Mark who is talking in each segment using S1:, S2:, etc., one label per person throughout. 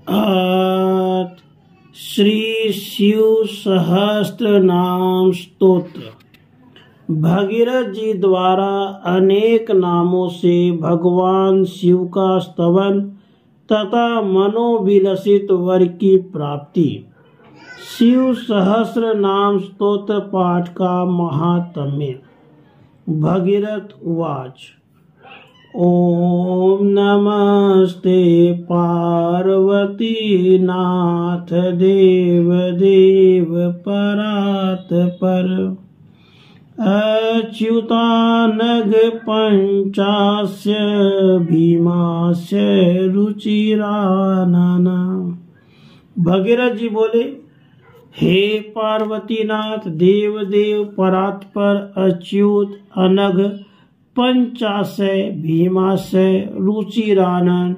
S1: अथ श्री शिव सहस्त्र नाम स्तोत्र। भगीरथ जी द्वारा अनेक नामों से भगवान शिव का स्तवन तथा मनोविलसित वर की प्राप्ति। शिव सहस्त्र नाम स्तोत्र पाठ का महात्म्य। भगीरथ उवाच। ओम नमस्ते पार्वती नाथ देव देव परात्पर अच्युतानघ पंचास्य भीमास्य रुचिरानन। भगीरथ जी बोले, हे पार्वतीनाथ देव देव परात्पर अच्युत अनघ पंचाशय भीमाशय रुचिरानन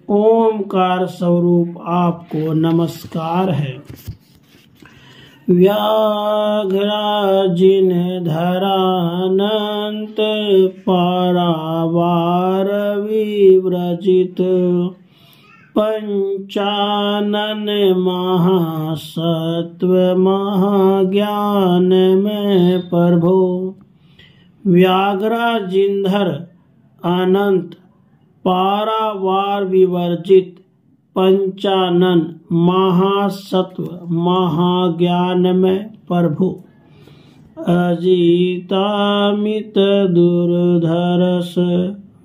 S1: ओमकार स्वरूप आपको नमस्कार है। व्याघ्राजिन धरानंत पारावार विव्रजित पंचानन महासत्व महाज्ञान में प्रभो। व्याघ्रा जिंधर अनंत पारावार विवर्जित पंचानन महासत्व महाज्ञान में प्रभु। अजितामित दुर्धरस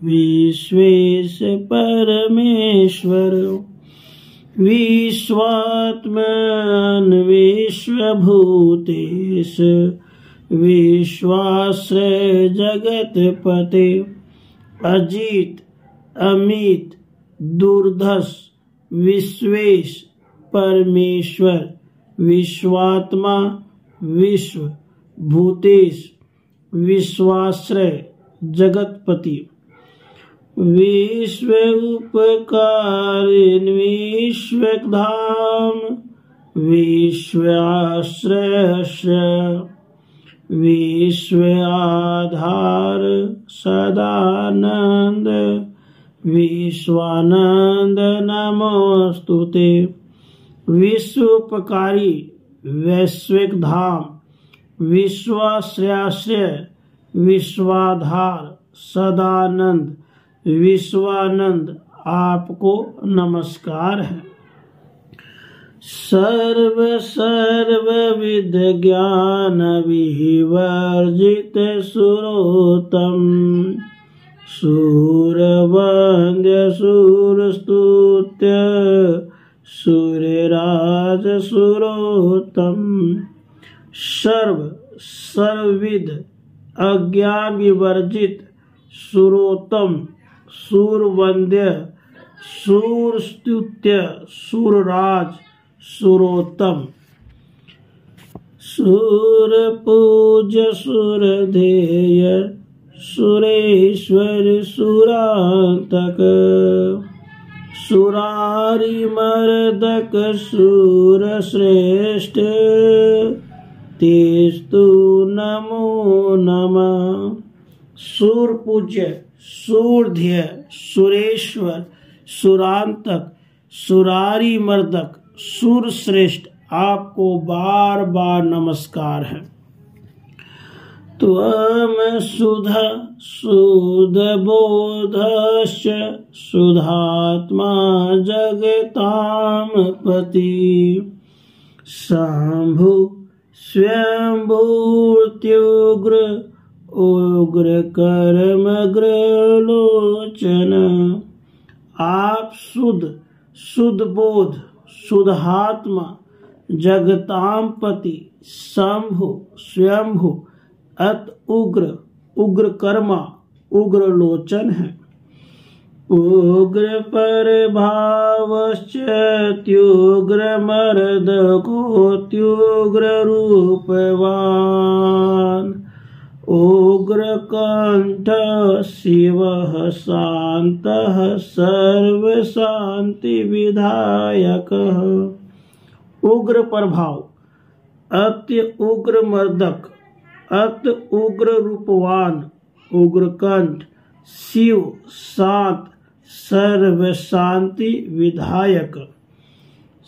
S1: विश्वेश परमेश्वर विश्वात्मन विश्वभूतेश विश्वाश्रय जगतपते। अजित अमित दुर्धर्ष विश्वेश परमेश्वर विश्वात्मा विश्व भूतेश विश्वाश्रय जगतपति। विश्व उपकारिण विश्वधाम विश्वाश्रय विश्व आधार सदानंद विश्वानंद नमोस्तुते। विश्वोपकारी वैश्विक धाम विश्वाश्रयाश्रय विश्वाधार सदानंद विश्वानंद आपको नमस्कार है। सर्व विद ज्ञान विवर्जित सुरोत्तम सूरवंद्य सूरस्तुत्य सूर्यराज सुरोत्तम। सर्वविद अज्ञान विवर्जित सुरोत्तम सूरवंद्य सूरस्तुत्य सूरराज सुरोत्तम। सुर पूज्य सुरधेय सुरेश्वर सुरांतक सुरारी मर्दक सुर श्रेष्ठ तेस्तु नमो नमः। सुर पूज्य सूरधेय सुरेश्वर सुरांतक सुरारी मर्दक सुर श्रेष्ठ आपको बार बार नमस्कार है। त्वम सुधा सुधबोधश्च सुधात्मा जगतां पति शंभु स्वयंभूत्युग्र उग्र कर्मग्रलोचन। आप शुद्ध बोध शुद्धात्मा जगतांपति शंभु स्वयंभु अत उग्र कर्मा उग्र लोचन है। उग्र प्रभावश्चत्युग्र मर्दकोत्युग्र रूपवान उग्र कंठ शिवः शान्तः सर्व शांति विधायकः। उग्र प्रभाव अत्य उग्र मर्दक अत उग्र रूपवान उग्र कंठ शिव शांत सर्व शांति विधायक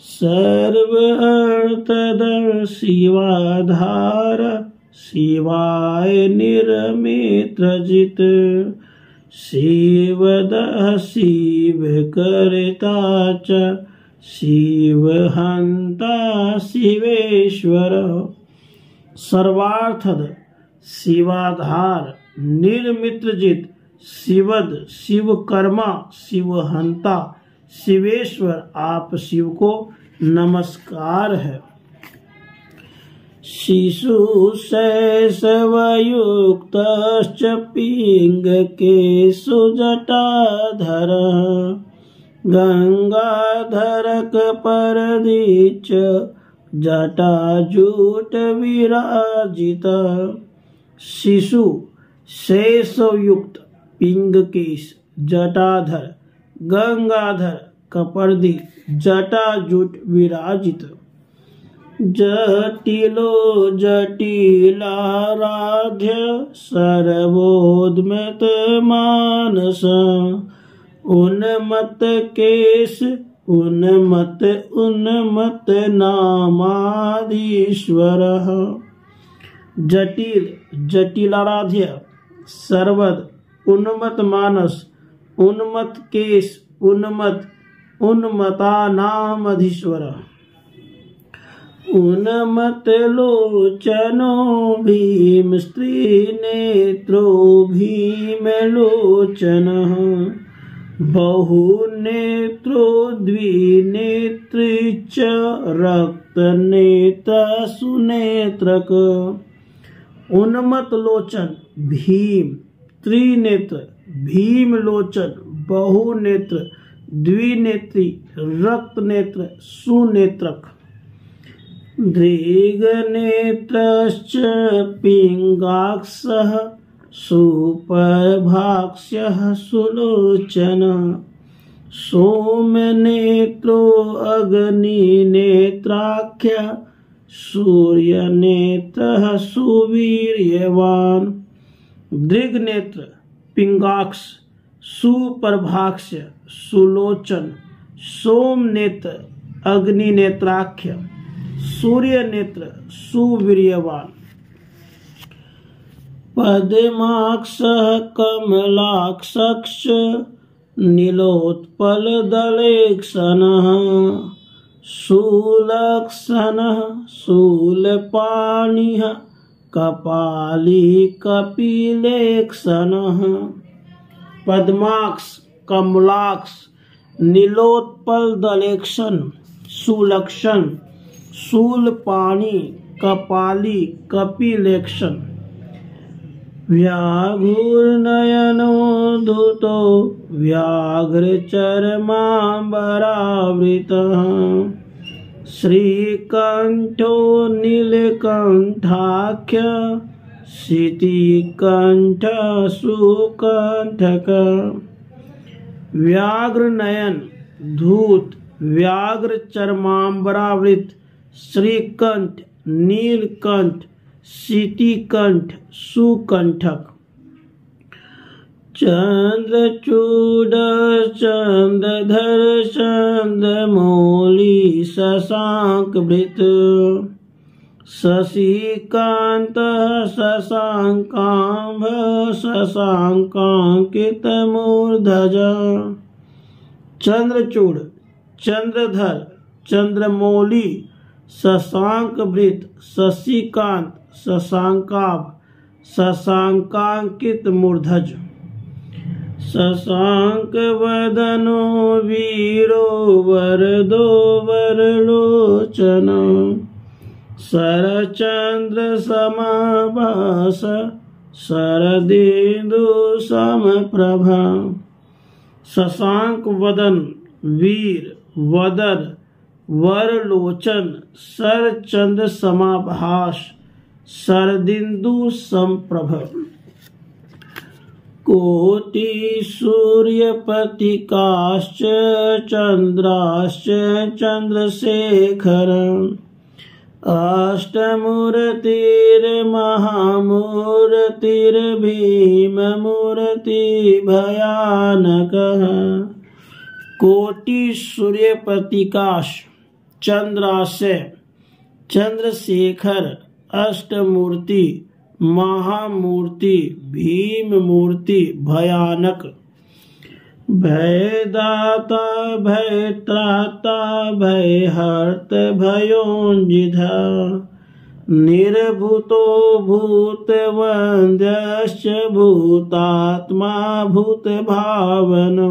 S1: सर्व अर्थदर शिवाधार शिवाय निर्मित्रजित शिवदः शिव कर्ता च शिवहंता शिवेश्वर। सर्वार्थद शिवाधार निर्मित्रजित शिवद शिवकर्मा शिवहंता शिवेश्वर आप शिव को नमस्कार है। शिशु शैशवयुक्तश्च पिङ्गकेषु जटाधर गंगाधरक परदीच जटाजूट विराजित। शिशु शैशवयुक्त पिंगकेश जटाधर गंगाधर कपर्दी जटाजूट विराजित। जटिलो जटिलाराध्य सर्वोद्यत मानस उन्मत्त केश उन्मत्त उन्मत्त नामाधीश्वर। जटिल जटिलाराध्य सर्वद उन्मत्त मानस उन्मत्त केश उन्मत्त उन्मता नामधीश्वर। उन्मत्त लोचनो भीम स्त्रीनेत्रो भीमलोचनः बहुनेत्रो द्विनेत्री च रक्तनेत्र सुनेत्रक। उन्मत्त लोचन भीम त्रिनेत्र भीमलोचन बहुनेत्र द्विनेत्री रक्तनेत्र सुनेत्रक। दृग्नेत्रश्च पिङ्गाक्षः सुप्रभाक्ष्यः सुलोचन सोमनेत्रो अग्निनेत्राख्य सूर्यनेत्रः सुवीर्यवान्। दृग्नेत्र पिंगाक्ष सुप्रभाक्ष्य सुलोचन सोमनेत्र अग्निनेत्राख्य सूर्यनेत्र सुवीर्यवान्। पद्माक्षः कमलाक्षश्च नीलोत्पलदलेक्षणः शूलक्षणः शूलपाणिः कपाली कपिलेक्षणः। पद्माक्ष कमलाक्ष नीलोत्पलदलेक्षण सुलक्षण शूलपाणि कपाली कपिलेक्षण। व्याघ्रनयनो धूतो व्याघ्रचर्माम्बरावृतः श्रीकण्ठो नीलकण्ठाख्य शितिकण्ठ सुकण्ठक। व्याघ्रनयन धूत व्याघ्र चर्माम्बरावृत श्रीकंठ नीलकंठ शितिकंठ सुकंठक। चंद्रचूड चंद्रधर चंद्रमौली शशांकभृत शशिकांत शशांकांभ शशांकांकितमूर्धज। चंद्रचूड़ चंद्रधर चंद्रमौली शशांकभृत शशिकांत शशांकाभ शशांकांकित मूर्धज। शशांक वदनो वीरो वरदो वरलोचन शरचंद्र समाभास शरदेन्दु समप्रभा। शशांक वदन वीर वदन वरलोचन शरचंद्र समाभास शरदिन्दु समप्रभ। कोटि सूर्यप्रतिकाश्च चंद्राश्च चंद्रशेखर अष्टमूर्तिर्महामूर्तिर्भीममूर्तिभयानकः। कोटि सूर्य प्रकाश चंद्राशय चंद्रशेखर अष्टमूर्ति महामूर्ति भीम मूर्ति भयानक भयदाता भयत्राता भयहर्त भयोन्जिधा निर्भूतो भूतवन्द्यश्च भूतात्मा भूतभावनो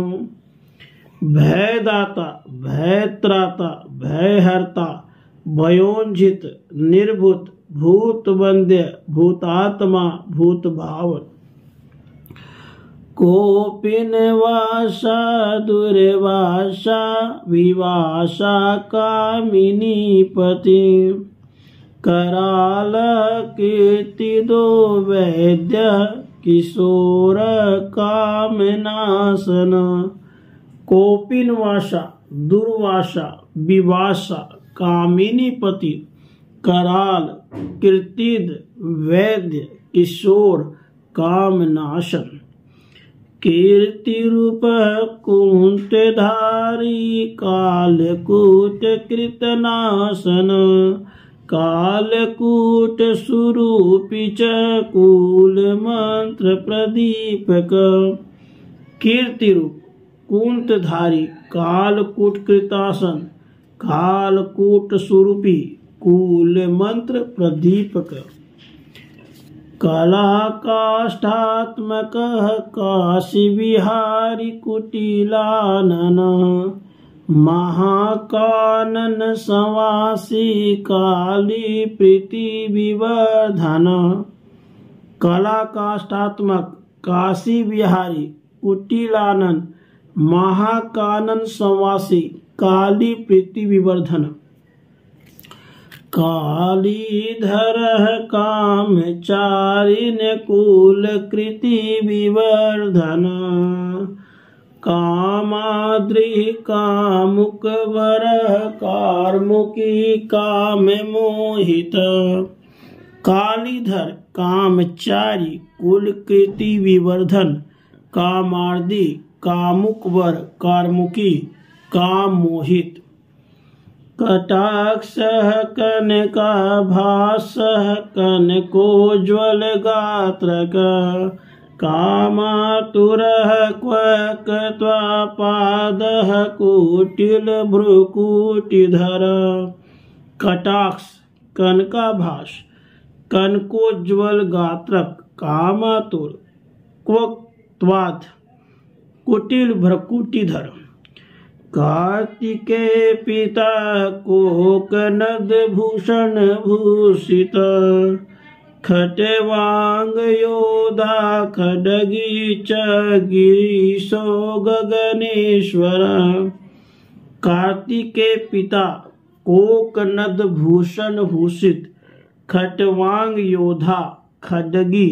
S1: भयदाता भयत्राता भयहर्ता भयोन्जित निर्भूत भूतवन्द्य भूतात्मा भूतभावन कोपिनवासा दुर्वासा विवासा कामिनीपति कराल कीर्तिदो वैद्य किशोर कामनाशन कोपिनवासा दुर्वासा विवासा कामिनीपति कराल कीर्तिद वैद्य किशोर कामनाशन कीर्ति रूप कुंतधारी कालकूट कृतनाशन कालकूट स्वरूपी च कूल मंत्र प्रदीपक कीर्ति रूप कुंतधारी कालकूट कृतासन कालकूट स्वरूपी कूल मंत्र प्रदीपक कला काष्ठात्मक काशी विहारी कुटिलानन महाकानन सवासी काली प्रीति विवर्धन कला काष्ठात्मक काशी विहारी कुटिलानन महाकानन सवासी काली प्रीति विवर्धन कालीधर कामचारिण कुल कृति विवर्धन कामाद्रि कामुक वर कार्मुकी काम मोहित कालीधर कामचारी कुल कृति विवर्धन कामार्दि कामुक वर कार्मुकी काम मोहित कटाक्ष कनकाभास कनकोज्ज्वल गात्रक कामातुर क्वकत्वापाद कुटिल भ्रुकुटिधर कटाक्ष कनकाभास कनकोज्ज्वल गात्रक कामातुर क्वक्त्वाद कुटिल भ्रुकुटिधर कार्तिकेय पिता कोकनद भूषण भूषित खटवांग योधा खडगी च गिरीशो गगनेश्वर कार्तिकेय पिता कोकनद भूषण भूषित खटवांग योधा खडगी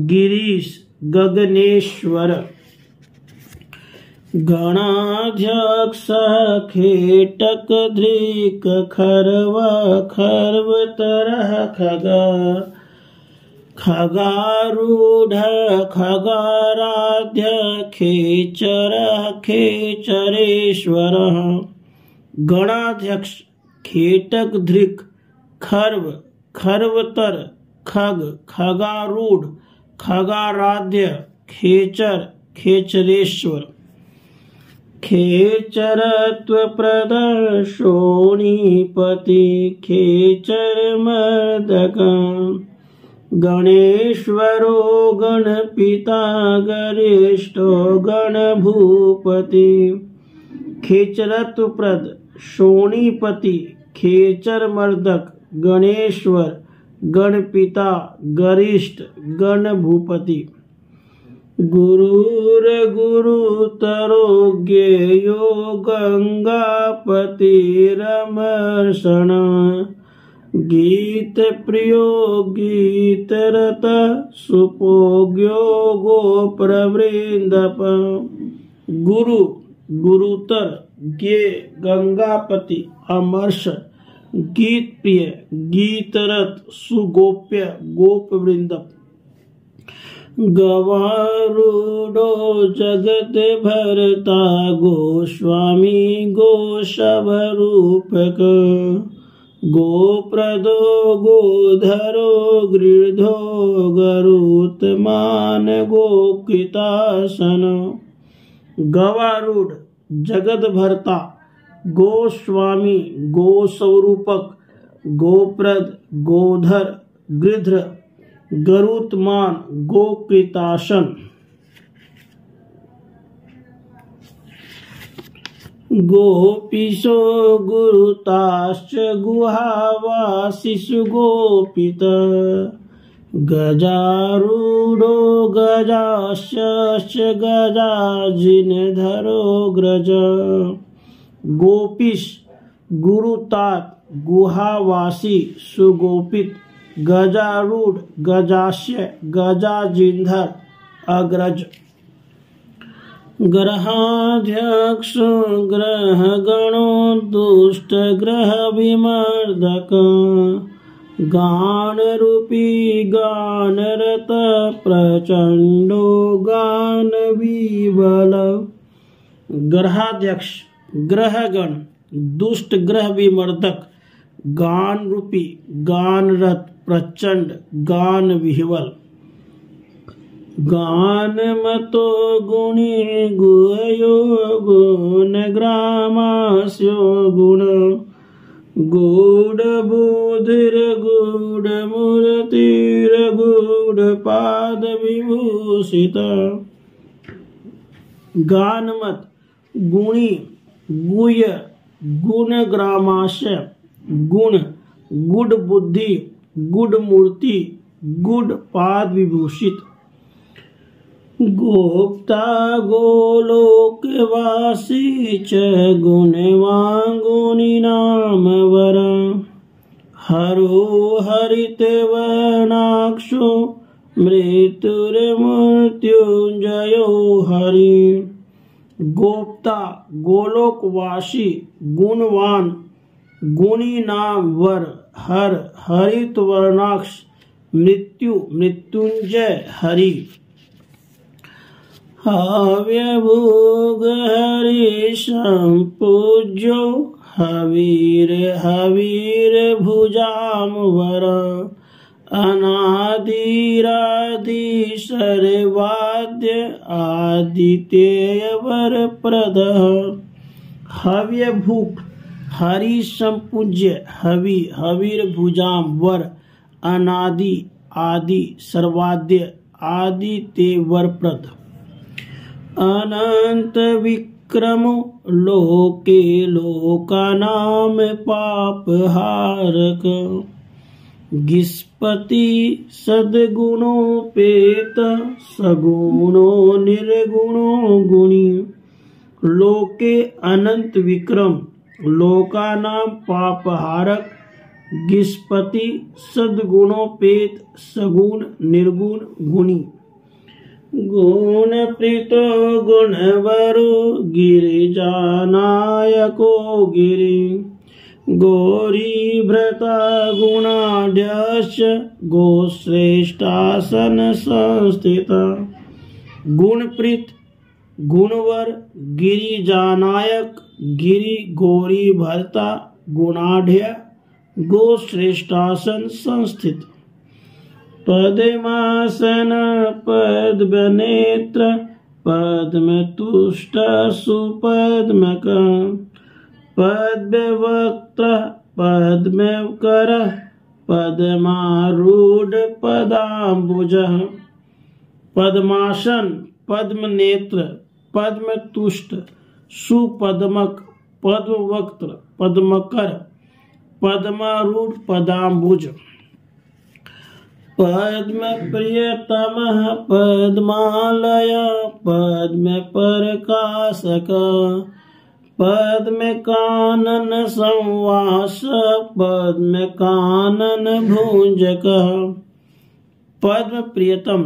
S1: गिरीश गगनेश्वर गणाध्यक्ष खेटक धृक खरव खर्वतरः खग खगारूढ़ खगाराध्य खेचर खेचरेश्वर गणाध्यक्ष खेटक धृक खर्व खर्वतर खग खगारूढ़ खगाराध्य खेचर खेचरेश्वर खेचरत्व प्रदर्शोणीपति खेचर मर्दक गणेश्वरो गणपिता गरिष्ठो गणभूपति खेचरत्व प्रद शोणीपति खेचर मर्दक गणेश्वर गणपिता गरिष्ठ गणभूपति गुरुर गुरुतरो ज्ञेयो गंगापतिरमर्षण गीत प्रियो गीतरत सुपोग्यो गोप्रवृंदप गुरु गुरुतर ज्ञे गंगापति अमर्ष गीत प्रिय गीतरत सुगोप्य गोपवृंदप गवारूढ़ो जगत भरता गोस्वामी गोशवरूपक गोप्रदो गोधरो गृधो गरुत्मान गोकृतासन। गवारूढ़ जगत भरता गोस्वामी गोस्वरूपक गोप्रद गोधर गृध्र गरुत्मान गोकृतासन। गोपीशो गुरुताश्च गुहावासिषु गोपित गजारूढ़ो गजाश्च गजाजिनधरो ग्रज। गोपीश गुरुतात गुहावासी सुगोपित गजारूढ़ गजास्य गजाजिनधर अग्रज। ग्रहाध्यक्ष ग्रह गणो दुष्ट ग्रह विमर्दक गान रूपी गानरत प्रचंडो गान विबल। ग्रहाध्यक्ष ग्रहगण दुष्ट ग्रह विमर्दक गान रूपी गानरत प्रचंड गान विह्वल। गान मतो गुणी गुहयो गुण ग्रामास्यो गुण गूढ़ बुधिर गूढ़ मूर्तिर गूढ़ पाद विभूषित। गानमत गुणी गुह्य गुण ग्रामाशय गुण गुड बुद्धि गुड मूर्ति गुड पाद विभूषित। गोप्ता गोलोकवासी च गुणवान् गुणिनाम वर हरो हरितवर्णाक्षो मृत्युर्मृत्युंजयो हरि। गोप्ता गोलोकवासी गुणवान गुणी नाम वर हर हरित वर्णाक्ष मृत्यु मृत्युंजय हरि। हव्यभोग हरि संपूज्यो हवीर हवीर भुजाम वर अनादिरादि सर्वाद्य आदित्यय वर प्रद। हव्य भूख हरि संपूज्य हवि हवीर भुजाम वर अनादि आदि सर्वाद्य आदित्य वर प्रद। अनंत विक्रम लोके लोकानाम पापहारक गिस्पति सद्गुणोपेत सगुणो निर्गुणो गुणी। लोके अनंत विक्रम लोकानाम पापहारक गिस्पति सद्गुणोपेत सगुण निर्गुण गुणी। गुण प्रीतो गुणवरो गिरिजानायको गिरि गौरी भ्रता गुणाढ्यश्च गोश्रेष्ठासन संस्थित। गुणप्रीत गुणवर गिरिजानायक गिरि गौरी भर्ता गुणाढ्य गोश्रेष्ठासन संस्थित। पद्मासन पद्मनेत्र पद्मतुष्ट सुपद्मक पद्मवक्त्र पद्मकर पद्मारूढ़ पदाम्बुजः। पद्मासन पद्मनेत्र पद्मतुष्ट सुपद्मक पद्मवक्त्र पद्मकर पद्मारूढ़ पदाम्बुज। पद्म प्रियतमः पद्मालय पद्म प्रकाशक पद्म कानन संवास पद्म कानन भुंजक। पद्म प्रियतम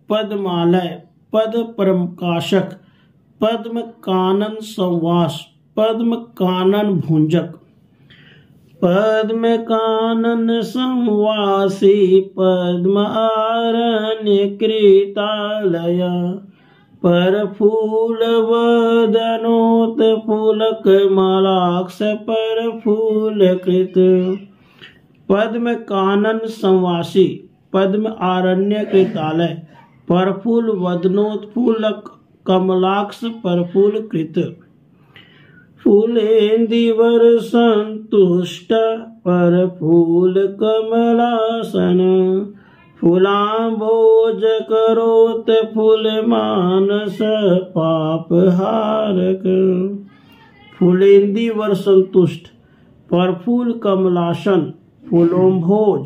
S1: पद्मालय पद प्रकाशक पद्म कानन संवास पद्म कानन भुंजक। पद्म कानन संवासी पद्म आरण्य कृतालय पर फूल वदनोत फूलक मालाक्ष पर फूल कृत। पद्म कानन संवासी पद्म आरण्य कृतालय परफूल वदनोत्फूलक कमलाक्ष परफूल कृत। फूलेंदिवर संतुष्ट परफूल कमलासन फूलांबोज करोत फूल मानस पाप हारक। फूलेंदिवर संतुष्ट परफूल कमलासन फूलोंभोज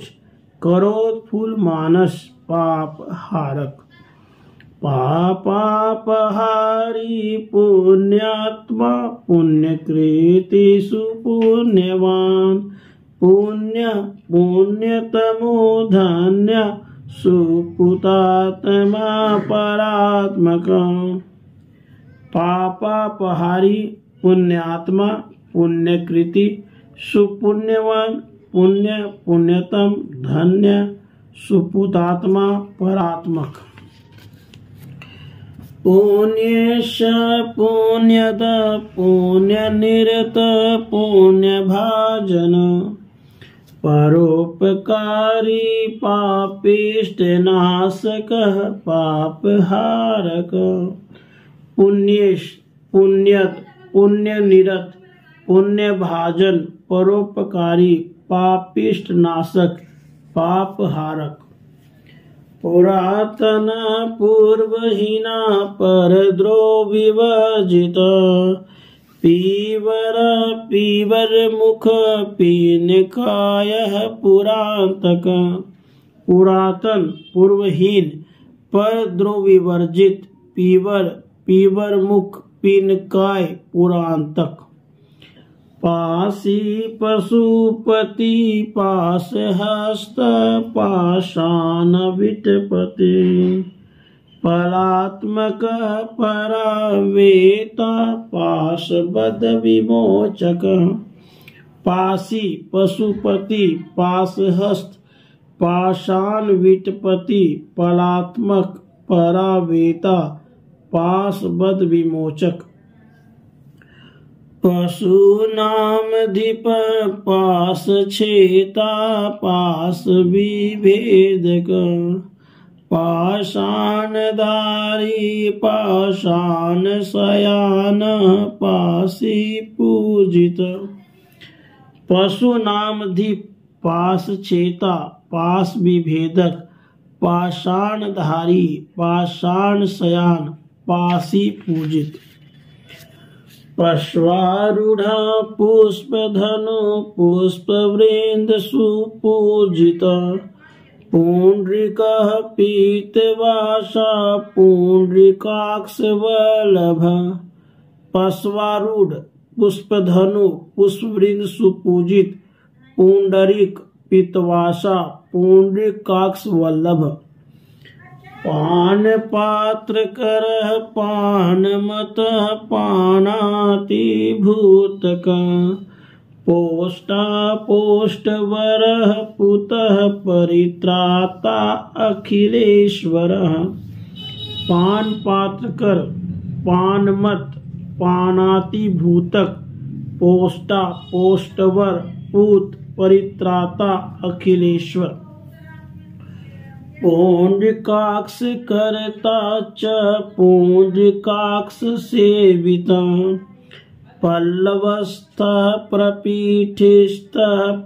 S1: करोत फूल मानस पाप हारक। पापापहारी पुण्यात्मा पुण्यकृति सुपुण्यवान पुण्य पुण्यतमो धन्य सुपुतात्मा परात्मक। पापापहारी पुण्यात्मा पुण्यकृति सुपुण्यवान पुण्य पुण्यतम धन्य सुपुतात्मा परात्मक। पुण्यश पुण्यद पुण्य निरत पुण्य भाजन परोपकारी पापिष्ट नाशक पाप हारक। पुण्येश पुण्यद पुण्य निरत पुण्य भाजन परोपकारी पापिष्ट नाशक पाप हारक। पुरातन पूर्वहीना परद्रोह विवर्जित पीवर पीवर मुख पीनकाय पुरांतक। पुरातन पूर्वहीन परद्रोह विवर्जित पीवर पीवर मुख पीनकाय पुरांतक। पासी पशुपति पास हस्त पाषाण विटपति परात्मक परावेता पाशबद्ध विमोचक। पासी पशुपति पाशहस्त पाषाण विटपति परात्मक परावेता पाशबद्ध विमोचक। पशूनामधिप पास छेता पास विभेदक पाषाणधारी पाषाण शयान पासी पूजित। पशुनामधिप पास छेता पास विभेदक पाषाणधारी पाषाण शयान पासी पूजित। पश्वारूढ़ा पुष्पधनु पुष्पवृंद सुपूजित पुंडरीकः पीतवासा पुंडरीकाक्ष वल्लभ। पश्वारूढ़ पुष्पधनु पुष्पवृंद सुपूजित पुंडरीक पीतवासा पुंडरीकाक्ष वल्लभ। पान पात्र करह पान मत पानाति भूतक पोष्टा पोष्ट वरह पुतः परित्राता अखिलेश्वर। पान पात्र कर पान मत पानाति भूतक पोष्टा पोष्टवर पूत परित्राता अखिलेश्वर। पुंडरीकाक्ष करता च पुंडरीकाक्ष सेविता पल्लवस्थ प्रपीठस्थ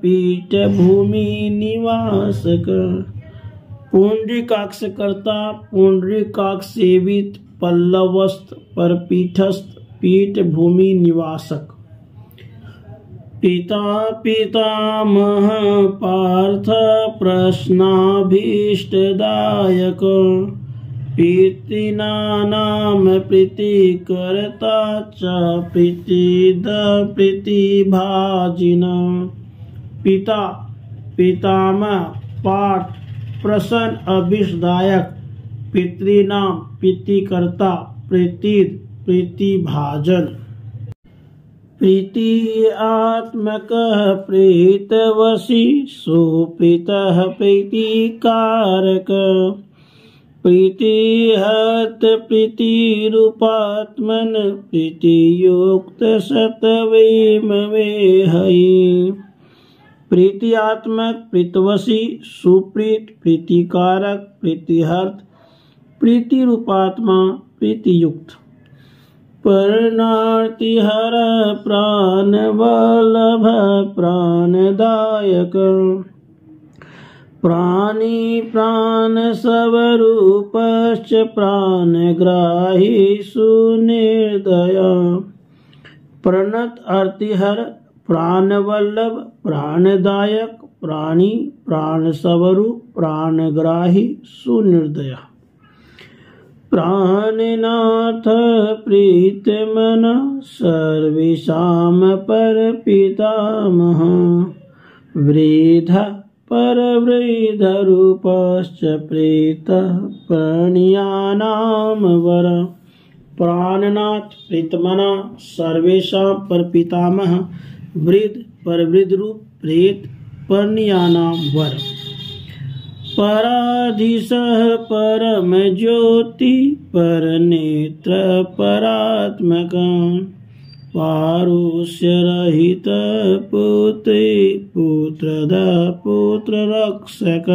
S1: पीठभूमि निवासक। पुंडरीकाक्ष करता पुंडरीकाक्ष सेवित पल्लवस्थ परपीठस्थ पीठभूमि निवासक। पिता पितामह पार्थ प्रश्नाभीष्टदायक प्रीतिनाम प्रीतिकर्ता च प्रीतिद प्रीतिभाजिन। पिता पितामह पार्थ प्रसन्न अभीष्टदायक पितृनाम प्रीतिकर्ता प्रीतिद प्रीतिभाजन। प्रीति आत्मकः प्रीतवशी सुप्रीतः प्रीतिकारक प्रीतिहत प्रीतिरूपात्मन प्रीतियुक्त सतवेम वेहई। प्रीतियात्मक प्रीतवशी सुप्रीत प्रीतिकारक प्रीतिहर्त प्रीतिरूपात्मा प्रीतियुक्त परनार्तिहर प्राणवल्लभ प्राणदायक प्राणी प्राणस्वरूपश्च प्राणग्राही सुनिर्दय प्रणत अर्तिहर प्राणवल्लभ प्राणदायक प्राणी प्राणस्वरूप प्राणग्राही सुनिर्दय प्राणनाथ प्रीतमन सर्वेषां परपितामह वृद्ध परवृद्धरूपश्च प्रीतः प्रणीयानां वर प्राणनाथ प्रीतमना सर्वेषां परपितामह वृद्ध परवृद्ध रूप प्रेत प्रणीयानां वर पराधीशः परम ज्योति परनेत्र परात्मक पारुष्य रहित पुत्री पुत्रद पुत्र रक्षक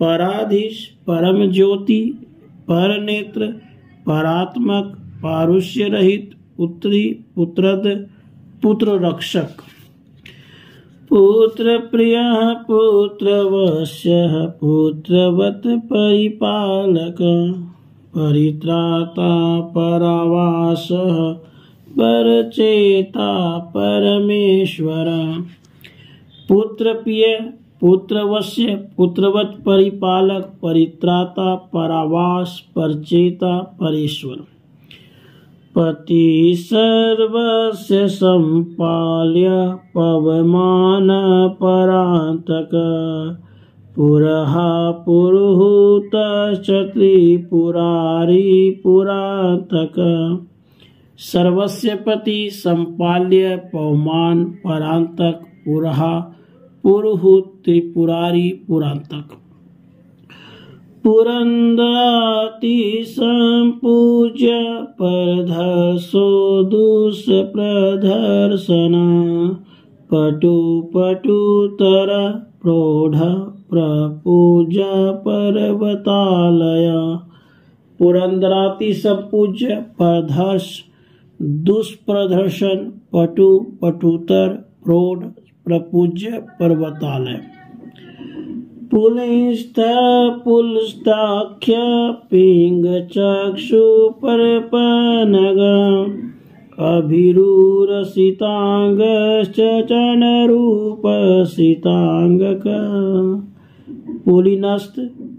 S1: पराधीश परम ज्योति परनेत्र परात्मक पारुष्य रहित पुत्री पुत्रद पुत्र रक्षक पुत्र प्रियः पुत्रवश्यः पुत्रवत् परिपालक परित्राता परावासः परचेता परमेश्वर पुत्र प्रिय पुत्रवश्य पुत्रवत् परिपालक परित्राता परावास परचेता परेश्वर पति सर्वस्य सम्पाल्य पवमान परान्तक पुरः पुरुहूत त्रिपुरारी पुरान्तक सर्वस्य पति सम्पाल्य पवमान परान्तक पुरः पुरुहूत त्रिपुरारी पुरान्तक पुरंदराति संपूज्य परधर्षो दुष्प्रदर्शन पटु पटुतर प्रौढ़ प्रपूज्य पर्वतालय पुरंदराति संपूज्य परधर्ष दुष्प्रदर्शन पटु पटुतर प्रौढ़ प्रपूज्य पर्वतालय पुलिस्थ पुलस्ताख्य पिंग चक्षु परपनग अभिरूर सीतांगश्च चरणरूप सीतांगक पुलिनस्त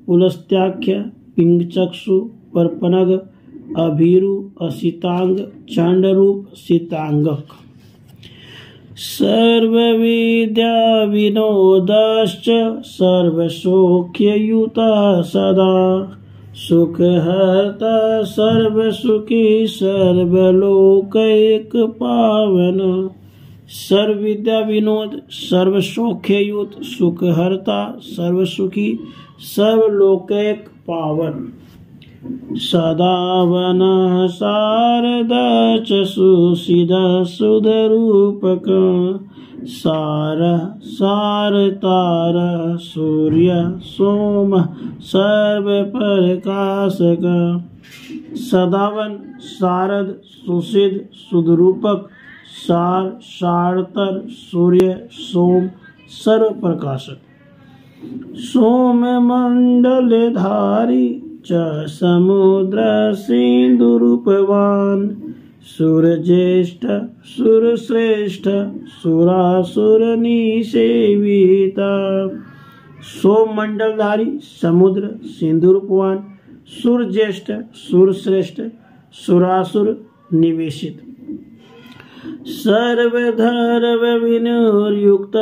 S1: पुलस्त्याख्य पिंग चक्षु परपनग अभिरु असीतांग चंडरूप सीतांगक सर्वविद्या विनोदश्च सर्वसौख्ययुतः सदा सुखहर्ता सर्वसुखी सर्वलोकैक पावन सर्वविद्या विनोद सर्वसौख्ययुत सुखहर्ता सर्वसुखी सर्वलोकैक पावन सदावन शारद च सुसिद सुधरूपक सार सारतार सूर्य सोम सर्वप्रकाशक सदावन शारद सुसिद सुधरूपक सार सारतर सूर्य सोम सर्वप्रकाशक सोम मंडलधारी च समुद्र सिंधुरूपवान सुरज्येष्ठ सुरश्रेष्ठ सुरासुर निसेविता सोम मंडलधारी समुद्र सिंधुरूपवान सुरज्येष्ठ सुरश्रेष्ठ सुरासुर निवेशित सर्वधर्म विनुर्युक्त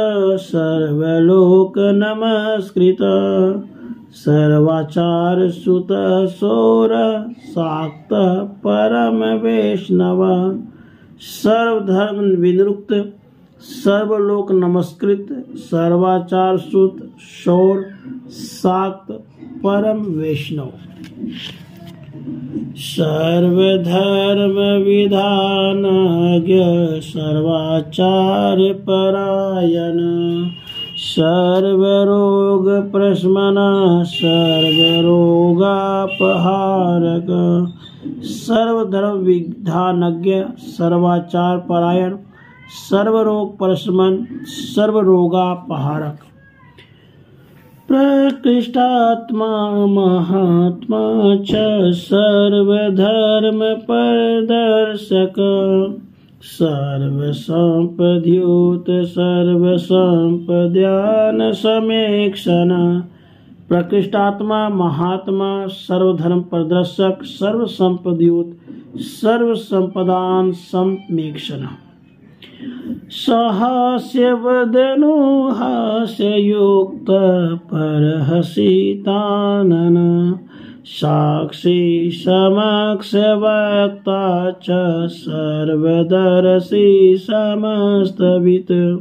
S1: सर्वलोक नमस्कृत सर्वाचार सुत सौर शाक्त परम वैष्णव सर्वधर्म विनिरुक्त, सर्वलोक नमस्कृत, सर्वाचार सुत, शौर, शाक्त, परम वैष्णव। सर्वधर्म विधानज्ञ, सर्वाचार्य परायण, सर्वरोग प्रशमन, सर्वरोगापहारक, सर्वधर्म विधानज्ञ, सर्वाचार परायण, सर्वरोग प्रशमन, सर्वरोगापहारक। प्रकृष्टात्मा महात्मा च, सर्वधर्म प्रदर्शक, सर्वसंपद्युत, सर्वसंपद्यान समेक्षण। प्रकृष्टात्मा महात्मा, सर्वधर्म प्रदर्शक, सर्वसंपद्युत, सर्वसंपदान समेक्षण। सहास्य वदनो हास्ययुक्त, परहसितानन, साक्षी समक्ष वक्ता च, सर्वदर्शी समस्तवित्।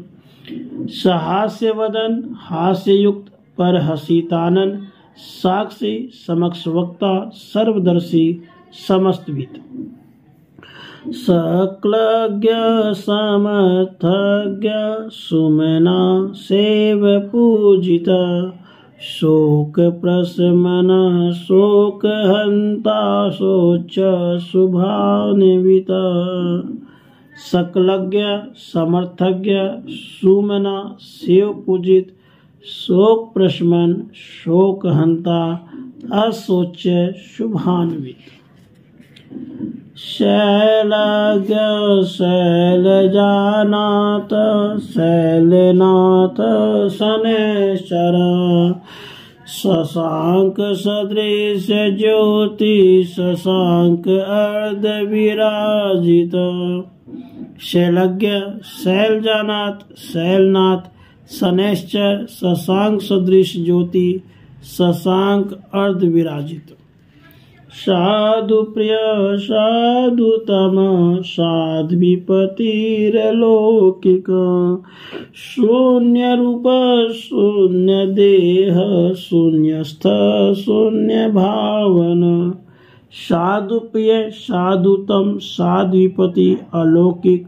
S1: सहास्य वदन, हास्ययुक्त, परहसितानन, साक्षी समक्ष वक्ता, सर्वदर्शी समस्तवित्। सकलज्ञ समर्थज्ञ, सुमना सेव पूजिता, शोक प्रशमन, शोक हंता, शोच शुभान्वित। सकलज्ञ समर्थज्ञ, सुमना सेव पूजित, शोक प्रशमन, शोक हंता, अशोच्य शुभान्वित। शैलज्ञ शैलजानाथ, शैलनाथ शनैश्चर, शशांक सदृश ज्योति, शशांक अर्ध विराजित। शैलज्ञ शैलजानाथ, शैलनाथ शनैश्चर, शशांक सदृश ज्योति, शशांक अर्ध विराजित। साधु प्रिय साधुतम, साध्वीपतिरलौकिक, शून्य रूप शून्य देह, शून्यस्थ शून्य भावन। साधु प्रिय साधुतम, साध्वीपति अलौकिक,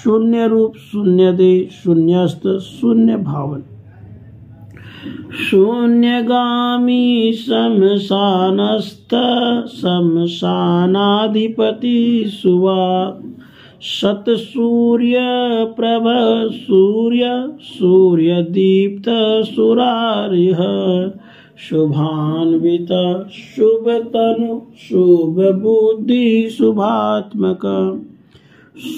S1: शून्य रूप शून्य देह, शून्यस्थ शून्य भावन। शून्यगामी शमशानस्थ, शमशानाधिपति सुवा, सतसूर्य प्रभ सूर्य, सूर्यदीप्त सुरारिह, शुभान्वित शुभ तनु, शुभ बुद्धि शुभात्मक।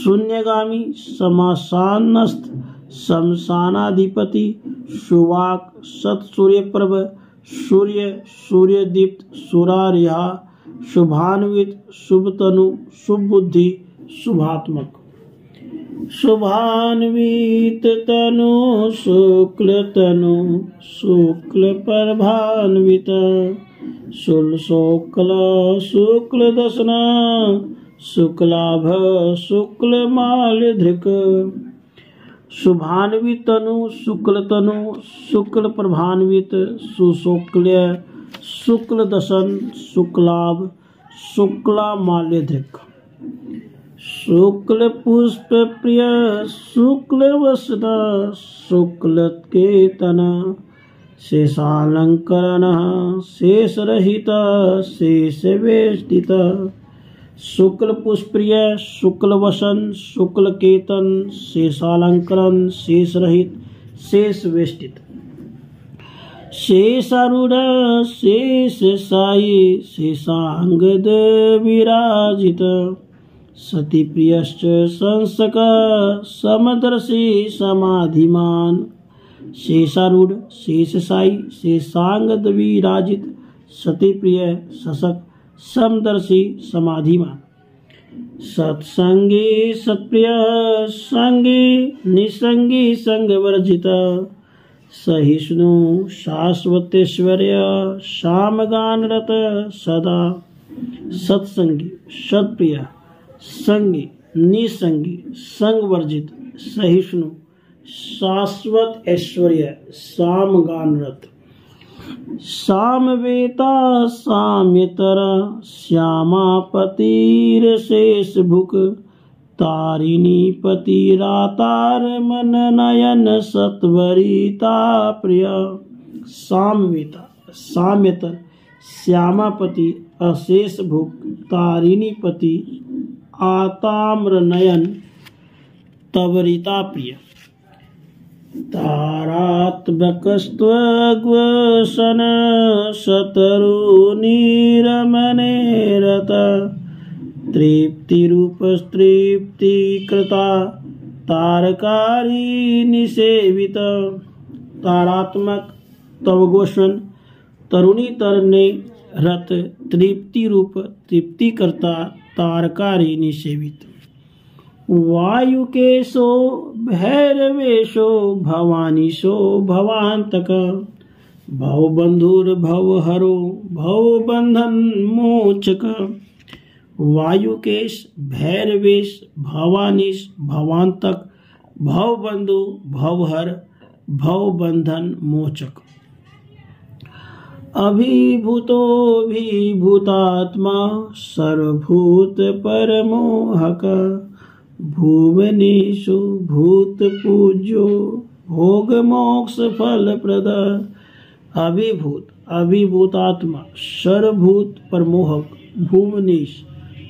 S1: शून्यगामी शमशानस्थ, शमशानाधिपति, शुवाक, सतसूर्यप्रभ, सूर्य, सूर्यदीप्त, सुरारिहा, शुभान्वित, शुभतनु, शुभबुद्धि, शुभात्मक। शुभान्वित तनु, शुक्ल तनु, शुक्ल प्रभान्वित, शुक्ल शुक्ल दशना, शुक्लाभ, शुक्ल माल्यधृक। शुभान्वित तनु, शुक्ल तनु, शुक्ल प्रभान्वित, सुशुक्ल्य, शुक्ल दशन, शुक्लाभ, शुक्ला माल्यधृक। शुक्ल पुष्प प्रिय, शुक्ल वसन, शुक्ल केतन, शेषालंकरण, शेषरहित, शेष वेष्टित। शुक्ल पुष्प्रिय, शुक्ल वसन, शुक्ल केतन, शेषालंकरण, शेष रहित, शेष वेष्टित। शेषारूढ़, शेष साई, शेषांगद विराजित। सती प्रियश्च संसक, समदर्शी समाधिमान। शेषारूढ़, शेष साई, शेषांगद विराजित, सती प्रिय, सशक, समदर्शी, समाधिमान। सत्संगी सत्प्रिय, संगी निसंगी, संग वर्जित। सहिष्णु शाश्वतेश्वर्य, सामगानरत सदा। सत्संगी, सत्प्रिय, संगी निसंगी संग वर्जित सहिष्णु शाश्वत ऐश्वर्य सामगानरत सामवेता साम्यतर श्यामापतिर्शेष भुक तारिणी पतिरातार मन नयन सत्वरिता प्रिय सामवेता साम्यतर श्यामापति अशेष भुक तारिणी पति आताम्र नयन तवरिता प्रिय तारात्मकस्त्वग्वसन शतरुनिरमणे रत तृप्तिरूपस्तृप्तिकृता तारकारी निसेवित तारात्मक तव गोस्वन तरुणी तरने रत तृप्ति रूप तृप्ति करता तारकारी निसेवित वायुकेशो भैरवेशो भवानीशो भवान्तक भवबन्धुर्भवहरो भवबन्धन मोचक वायुकेश भैरवेश भवानीश भवान्तक भवबन्धु भवहर भवबन्धन मोचक अभिभूतोऽभिभूतात्मा सर्वभूत परमोहक भुवनेषु भूतपूज्यो भोगमोक्ष फलप्रद अभिभूत अभिभूतात्मा सर्वभूत परमोहक भुवनेश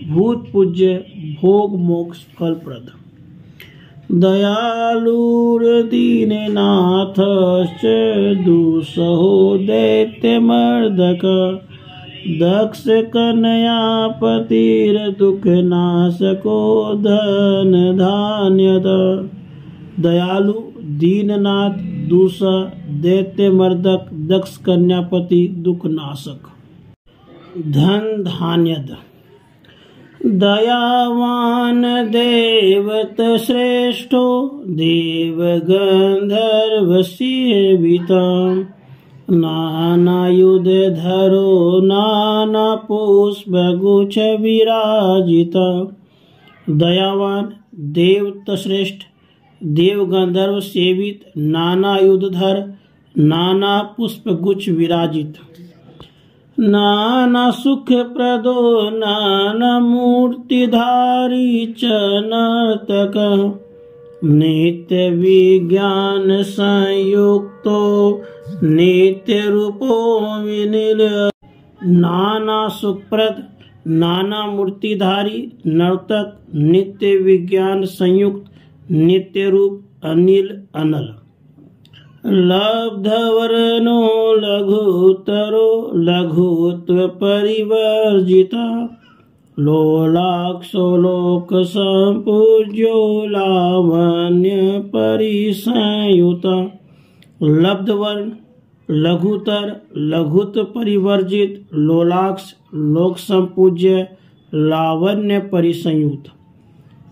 S1: भूत पूज्य भोग मोक्ष फलप्रद दयालुर्दीननाथश्च दुःसहो दैत्यमर्दक दक्ष कन्यापतिर्दुःखनाशको धन धान्यद दयालु दीननाथ दूसरा दैत्य मर्दक दक्ष कन्यापति दुःखनाशक धन धान्यद दयावान देवत श्रेष्ठो देवगंधर्वसेवित नानायुधधरो नानापुष्पगुच्छ विराजित दयावान देवत श्रेष्ठ देव गंधर्व सेवित नाना युधधर नाना पुष्पगुच्छ विराजित नाना सुख प्रदो नाना मूर्तिधारी च नर्तक नित्य विज्ञान संयुक्तो नित्य रूपो विनिल नाना सुखप्रद नाना मूर्तिधारी नर्तक नित्य विज्ञान संयुक्त नित्य रूप अनिल अनल लब्धवर्णो लघुतरो लघुत्व परिवर्जिता लोलाक्षो लोक संपूज्यो लावण्य परिसंयुत लब्धवर्ण लघुतर लघुत्व परिवर्जित लोलाक्ष लोक संपूज्य लावण्य परिसंयुत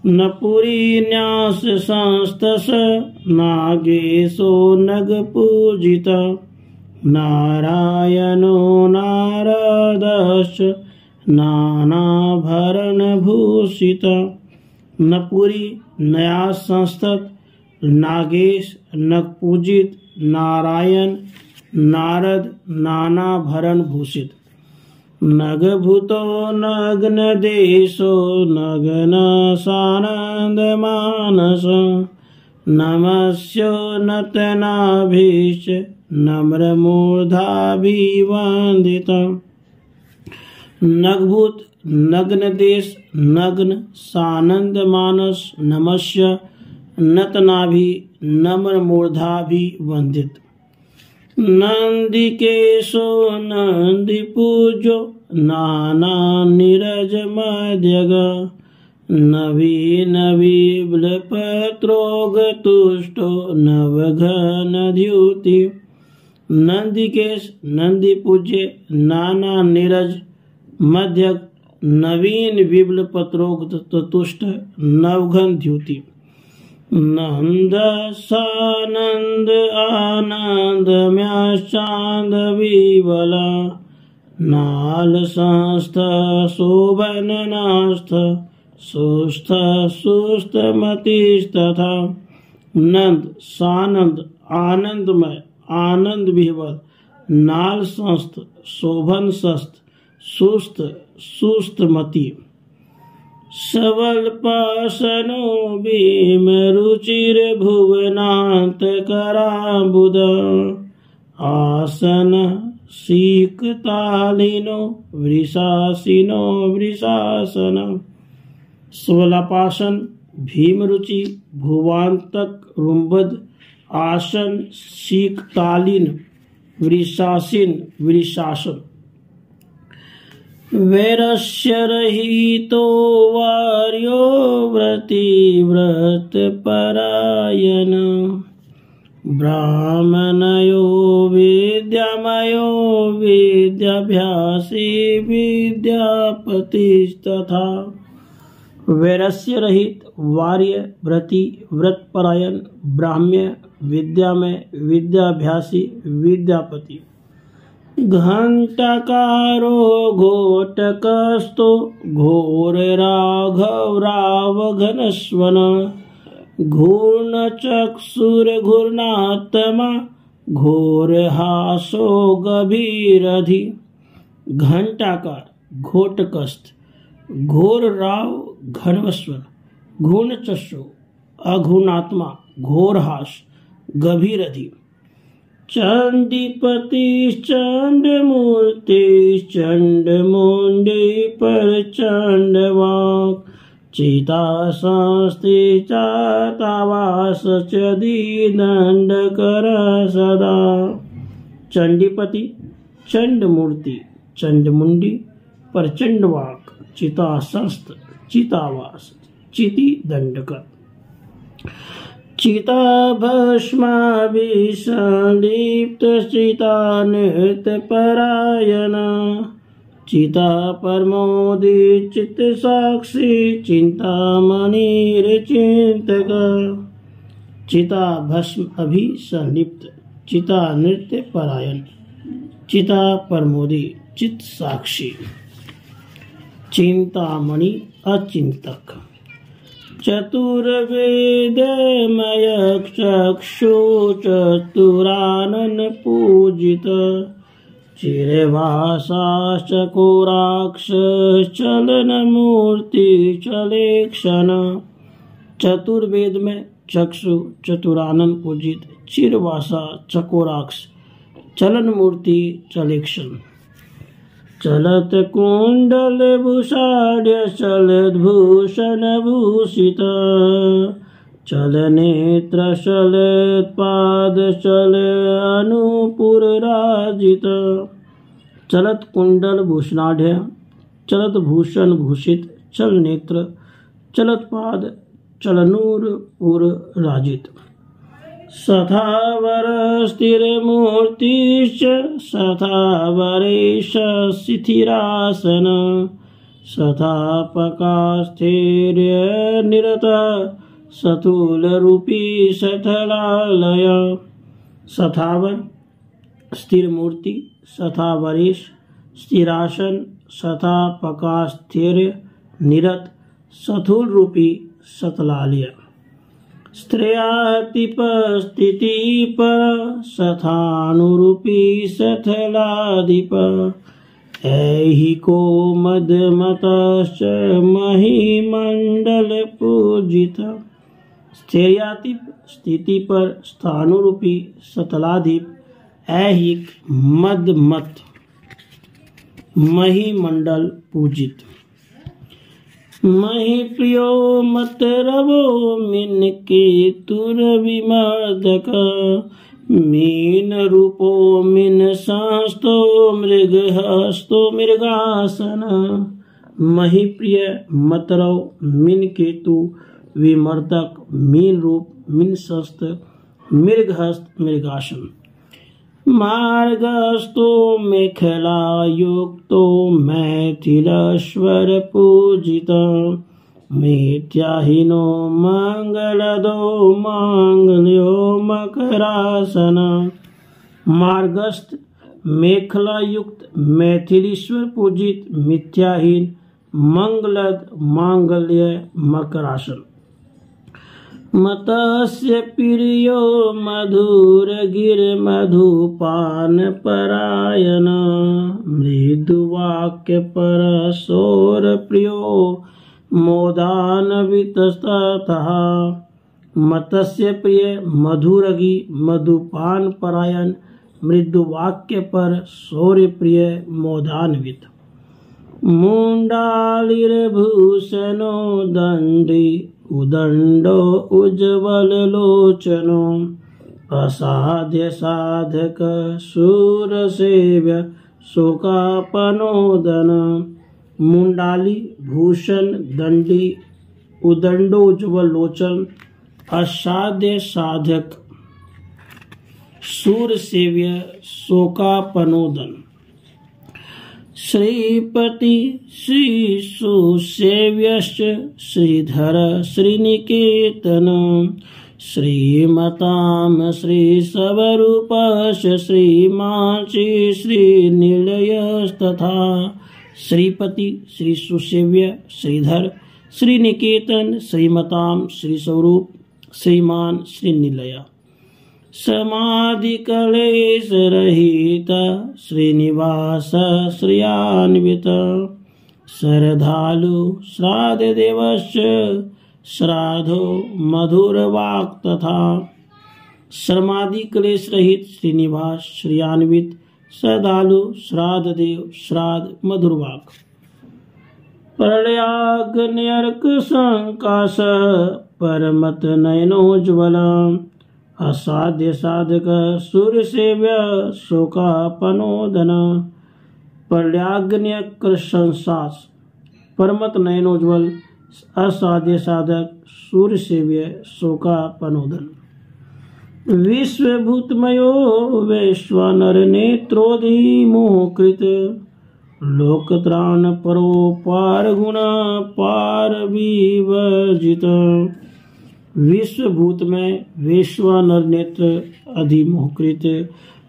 S1: नपुरी न्यास संस्तस नागेशो नग पूजित नारायणो नारदश्च नानाभरण भूषित नपुरी न्यास संस्तत नागेश नग पूजित नारायण नारद नानाभरण भूषित नगभूतो नग्न देशो नग्न सानंद मानस नमस्यो नतनाभिश्च नम्र मूर्धाभिवंदित नगभूत नग्न देश नग्न सानंद मानस नमस्य नतनाभि नम्र मूर्धाभिवंदित नंदिकेशो नंदिपूजो नाना नीरज मध्यग नवीन विप्लपत्रोगतुष्टो नवघन द्युति नंदिकेश नंदिपूज्य नाना नीरज मध्यक नवीन विबल पत्रोगतुष्ट नवघन द्युति नंद सानंद आनंद म्याचांद विवला नाल संस्थ शोभन नास्थ सुस्थ सुस्तमतिस्तथा नंद सानंद आनंदमय आनंद विह्वल नाल संस्थ शोभन सस्त सुस्त सुस्तमति सबल पासनो भीम रुचिर भुवनांत कराबुद आसन शीकतालिनो वृषासिनो वृषासन सबलापासन भीम रुचि भुवांतक रुंबद आसन शीकतालिन वृषासिन वृषासन वैरस्य रहितो वार्यो व्रति व्रत परायण ब्राह्मणयो विद्यामयो विद्याभ्यासी विद्यापतिस्तथा वैरस्य रहित वार्य व्रति व्रत परायण ब्राह्म्य विद्यामय विद्याभ्यासी विद्यापति घंटाकारो घोटकस्तो घोर राघव राव घनस्वन घूर्ण चक्षुर घूर्णात्मा घोर हासो गभीरधि घंटाकार घोटकस्त घोर राव घनस्वन घूर्ण चक्षु अघूर्णात्मा घोर हास गभीरधि चंडीपति चंडमूर्ति चंडमुंडी पर चंडवाक चिता संस्ति चातावास चदी दंड कर सदा चंडीपति चंडमूर्ति चंडमुंडी पर चंडवाक चिता संस्थ चितावास चिति दंड कर चिता भस्माभिः संदीप्त चिता नृत्य परायण चिता परमोदित चित्त साक्षी चिंतामणिर चिंतक चिता भस्म अभि संलिप्त चिता नृत्य परायण चिता परमोदी चित्त साक्षी चिंतामणि अचिंतक चतुर्वेदमय चक्षु चतुरानन पूजित चिरवासाश्च कोराक्ष चलन मूर्ति चलेक्षण चतुर्वेद में चक्षु चतुरानन पूजित चिरवासा चकोराक्ष चलन मूर्ति चलेक्षण चलत कुंडल भूषाढ़ चलद्भूषण भूषित चल नेत्र चलत्पाद चल अनुपुर राजित चलत कुंडल भूषणाढ़ चलत भूषण भूषित चल नेत्र चलत पाद चलनूर पुर राजित सथावर स्थिर मूर्तिश्च सथावरेश शिथिरासन सथापकास्थैर्य निरत सथूल रूपी सथलालय सथावर स्थिर मूर्ति सथावरेश स्थिरासन सथापकास्थैर्य निरत सथूल रूपी सतलालय स्त्रियातिप स्थिति पर सथानुरूपी सथलाधिप ऐहिको मदमतश्च महिमंडल पूजित स्त्रियातिप स्थिति पर स्थानुरूपी सतलाधिप ऐहिक मदमत महिमंडल पूजित मही प्रियो मत रवो मिन के तुर विमर्दक मीन रूपो मिन सांस्तो मृग हस्तो मृगासन मही प्रिय मत रव मिन केतु विमर्दक मीन रूप मिन संस्त मृगहस्त मृगासन मार्गस्थो मेखला युक्तो मैथिलेश्वर पूजित मिथ्याहीनो मंगलदो मांगल्यो मकरासन मार्गस्थ मेखला युक्त मैथिलीश्वर पूजित मिथ्याहीन मंगलद मांगल्य मकरासन। मतस्य प्रियो मधुरगिर्मधुपान परायण मृदुवाक्य परशोर प्रियो मोदान्वितस्ततः। मतस्य प्रिय मधुरगी मधुपान परायण मृदुवाक्य पर शौर्य प्रिय मोदान्वित। मुंडालिर्भूषणो दंडी उदंडो उज्ज्वल लोचनो असाध्य साधक शूर सेव्य शोकापनोदन। मुंडाली भूषण दंडी उदंडो उज्ज्वल लोचन असाध्य साधक शूर सेव्य शोकापनोदन। श्रीपति श्री सुसेव्यश्च श्रीधर श्रीनिकेतन श्रीमतां श्रीसवरूपश्च श्रीमाची श्रीनिलयस्तथा। श्रीपति श्री सुसेव्य श्रीधर श्रीनिकेतन श्रीमतां श्रीस्वरूप श्रीमान श्रीनिलय। समाधि कलेश रहित श्रीनिवास श्रियान्वित श्रद्धालु श्राद्ध देवश्च श्राद्धो मधुर वाक् तथा। समाधि कलेश रहित श्रीनिवास श्रियान्वित श्रद्धालु श्राद्ध देव श्राद्ध मधुर वाक्। प्रलयाग्न्यर्क संकाश परमत नयनोज्ज्वल असाध्य साधक सूर सेव्य शोकापनोदन। प्रलयाग्न्यर्क संकाश परमत नयनोज्ज्वल असाध्य साधक सूर सेव्य शोकापनोदन। विश्वभूतमयो वैश्वानर नेत्रोधिमोहकृत लोकत्राण परोपार गुण पार विवर्जित। विश्वभूत में वैश्वानर नेत्र अधिमोहकृत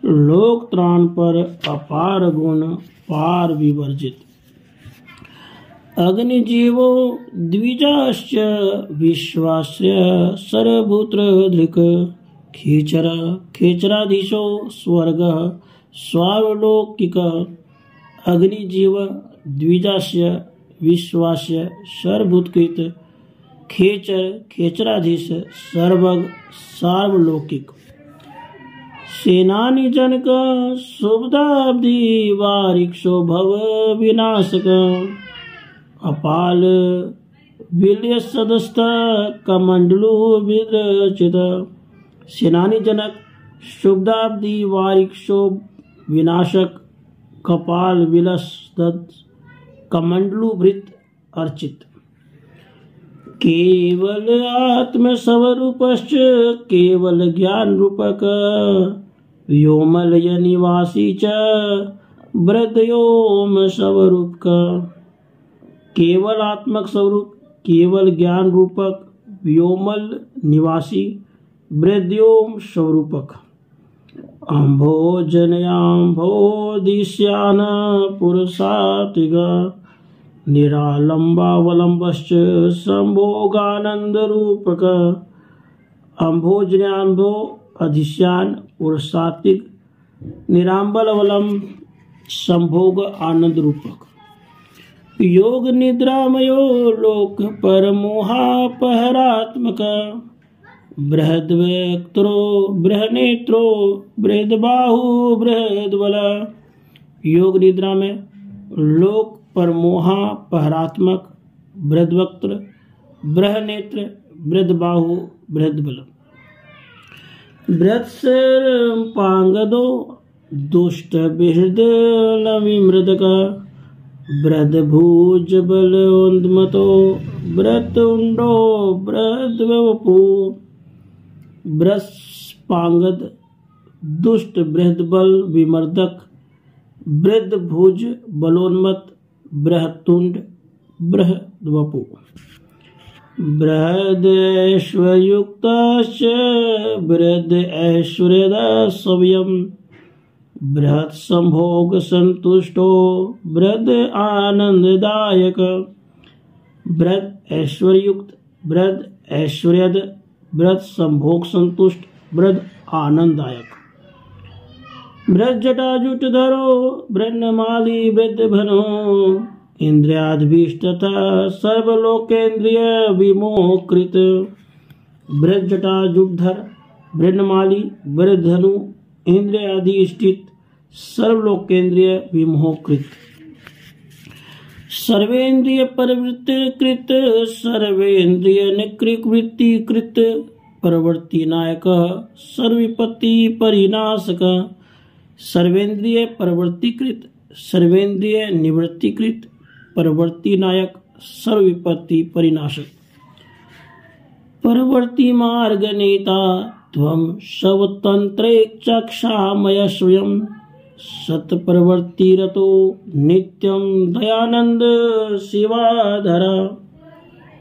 S1: लोक त्राण पर अपार गुण पार विवर्जित। अग्निजीवो द्विजाश्च विश्वास्य सर्वभूत्र धृक खेचर खेचराधीशो स्वर्ग स्वावलौकिक। अग्निजीव द्विजास्य विश्वास्य सर्वभूतकृत खेचर खेचराधीश सर्वग सार्वलौकिक। सेनानी जनक शुभदाब्दी वारिक्षो भव विनाशक अपाल विलय सदस्त कमंडलु विद्रचित। सेनानी जनक शुभदाब्दी वारिक्षो विनाशक कपाल विलसद कमंडलु भृत अर्चित। केवल आत्म स्वरूपश्च केवल ज्ञान रूपक व्योमलय निवासी च वृद्धयोम स्वरूपक। केवल आत्मक स्वरूप केवल ज्ञान रूपक व्योमल निवासी वृद्धयोम स्वरूपक। अम्भोजनयाम्भोदिश्यान पुरुषातिग निरालंबावलंबश्च संभोगानंद रूपक। अम्भोजन्याम्भो अधिश्यान पुरुषातिग निरांबलवलम संभोग आनंद रूपक। योग निद्रामयो लोक परमोहापहरात्मक बृहद्वक्त्रो बृहनेत्रो बृहद्बाहु बृहद्बल। योग निद्रा में लोक परमोहा पहरात्मक बृहद्वक्त्र बृहनेत्र बृहद्बाहु बृहद्बल। बृहत्सर्पांगदो दुष्ट विहृदलविमृदक बृहद्भुज बलोन्मतो बृहदुंडो बृहद्वपु। बृहस्पांगद दुष्ट बृहद्बल विमर्दक बृहद्भुज बलोन्मत बृहत्तुंड बृहद्वपु। बृहदैश्वर्युक्तश्च बृहदैश्वर्यदसव्यं बृहत्संभोग संतुष्टो बृहद आनंददायक। बृहद ऐश्वर्युक्त, बृहद ऐश्वर्यद, बृहद संभोग संतुष्ट, बृहद आनंददायक। बृहद जटाजुटधरो ब्रह्ममाली बृद्धभनो इंद्रियाधीष्ट तथा सर्वलोकेन्द्रिय विमोहकृत। बृहद जटाजुटधर ब्रह्ममाली बृद्धधनु इंद्रियाधिष्ठित सर्वलोकेन्द्रिय विमोहकृत। सर्वेन्द्रिय परिवृत्तिकृत सर्वेन्द्रिय निकृवृत्तिकृत प्रवृत्ति नायक सर्वविपत्ति परिनाशक। सर्वेन्द्रिय परिवृत्तिकृत सर्वेन्द्रिय निवृत्तिकृत प्रवृत्ति नायक सर्वविपत्ति परिनाशक। परवर्ती मार्ग नेता त्वं स्वतन्त्रेक्षामय स्वयं सत्प्रवृत्तिरतो नित्यं दयानंद शिवाधर।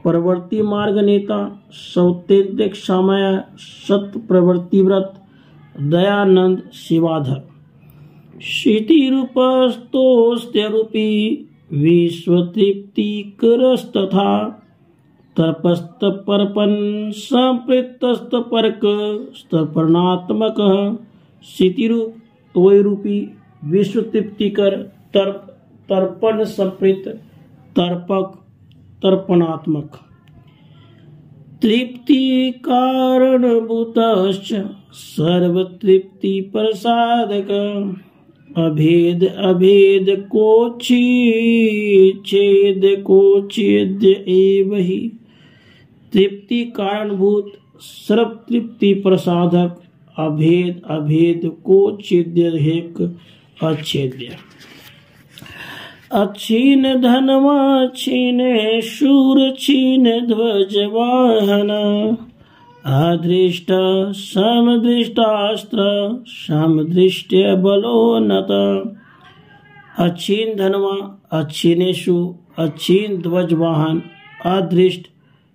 S1: परवर्ती मार्ग नेता स्वतंत्रेक्षामय सत्प्रवृत्तिव्रत दयानंद शिवाधर। क्षितिरूपस्तोस्त्यरूपी विश्वतृप्तिकरस्तथा तपस्तपर्पण संपृक्तस्तपर्क स्तर्पणात्मकः। क्षितिरूप तोय रूपी विश्व तृप्तिकर तर्पण संपृक्त तर्पक तर्पणात्मक। तृप्ति कारणभूतश्च सर्वतृप्ति प्रसादक। अभेद अभेद कोच्छेद कोच्छेद्य एव हि। तृप्ति कारणभूत सर्व तृप्ति प्रसादक अभेद अभेद कोच्छेद्य हेक अच्छेद्य। अच्छीन धनवा छीन शूर छीन ध्वज वाहन। अदृष्ट समदृष्टास्त्र समदृष्ट्य बलोन्नत। अच्छीन धनवा अच्छीनेषु अच्छीन ध्वज वाहन अदृष्ट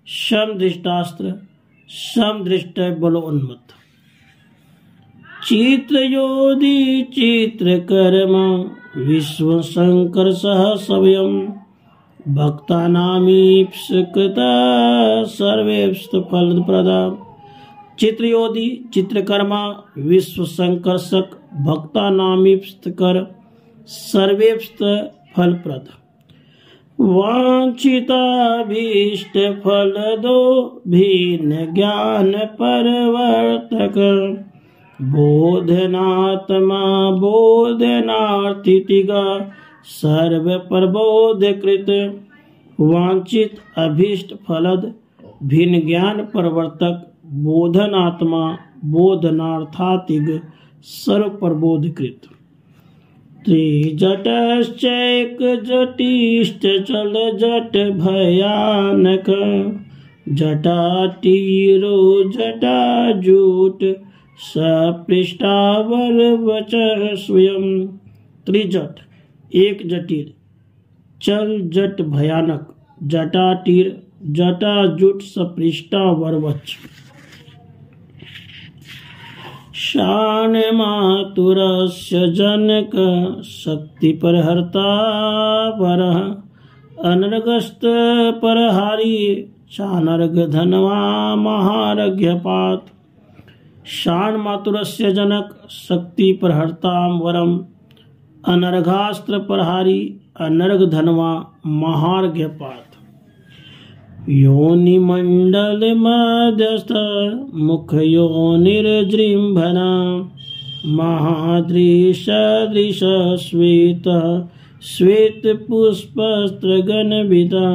S1: समदृष्टास्त्र समदृष्ट बलोन्मत। चित्रयोधि चित्रकर्म विश्वशंकर सह स्वयं भक्तानामीप्सकृत सर्वेप्स फलप्रदा। चित्रयोधि चित्रकर्मा विश्वशंकर्षक भक्तानामीप्सकर सर्वेप्स फलप्रद। वांछिताभीष्ट फलदो भिन्न ज्ञान परवर्तक। बोधनात्मा बोधनार्थितिगा सर्व प्रबोधकृत। वांछित अभीष्ट फलद भिन्न ज्ञान प्रवर्तक बोधनात्मा बोधनार्थातिग सर्व प्रबोधकृत। त्रिजटश्चैक जटिष्ट चल जट भयानक। जटाटीरो जटाजूट सपृष्ठावर वचः स्वयं। त्रिजट एक जटिल चल जट भयानक जटाटीर जटाजुट सपृष्ठावर वच। शान मातुरस्य जनक शक्ति परहर्ता परः। अनर्गस्त परहारी चानर्ग धनवा महारघ्यपात। शान मातुरस्य जनक शक्ति परहर्ता वरम। अनर्घास्त्र प्रहारी अनर्घ धनवा महार्घ्यपात। योनिमंडल मध्यस्थ मुख योनिर्जृंभना। महादृशदृश श्वेत श्वेत पुष्पस्त्रगणविदा।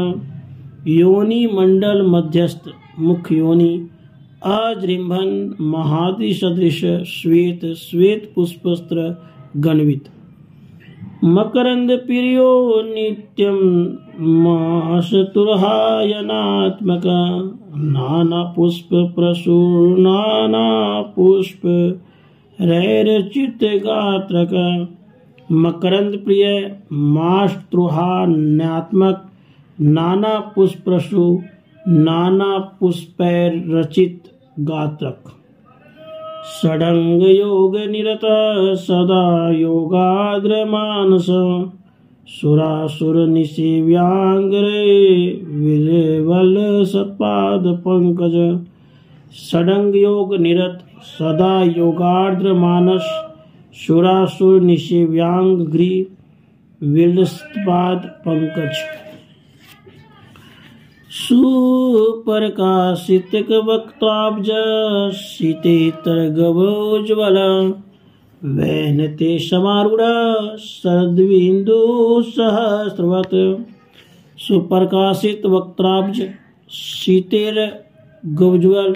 S1: योनि मंडल मध्यस्थ मुख योनि अजृंभन महादृशदृश श्वेत श्वेत पुष्पस्त्र गणवित। मकरंद प्रियो नित्यं मासतुर्हायनात्मक। नाना पुष्प प्रसूर नाना पुष्प रैरचित गात्रक। मकरंद प्रिय मासतुर्हान्यात्मक नाना पुष्प प्रसु नाना पुष्पैर रचित गात्रक। षडंग योग निरत सदा योगाद्र मानस। सुरासुर निशिव्यांग्रे विरवल सत्पाद पंकज षडंग योग निरत सदा योगार्द्र मानस सुरासुर निशिव्यांग्री विलसत्पाद पंकज सुप्रकाशित वक्ताब्ज शीतेतर गवोज्वल वैनते समारूढ़ शरद्बिंदु सहस्रवत। सुप्रकाशित वक्त्राब्ज शीतेर गवज्वल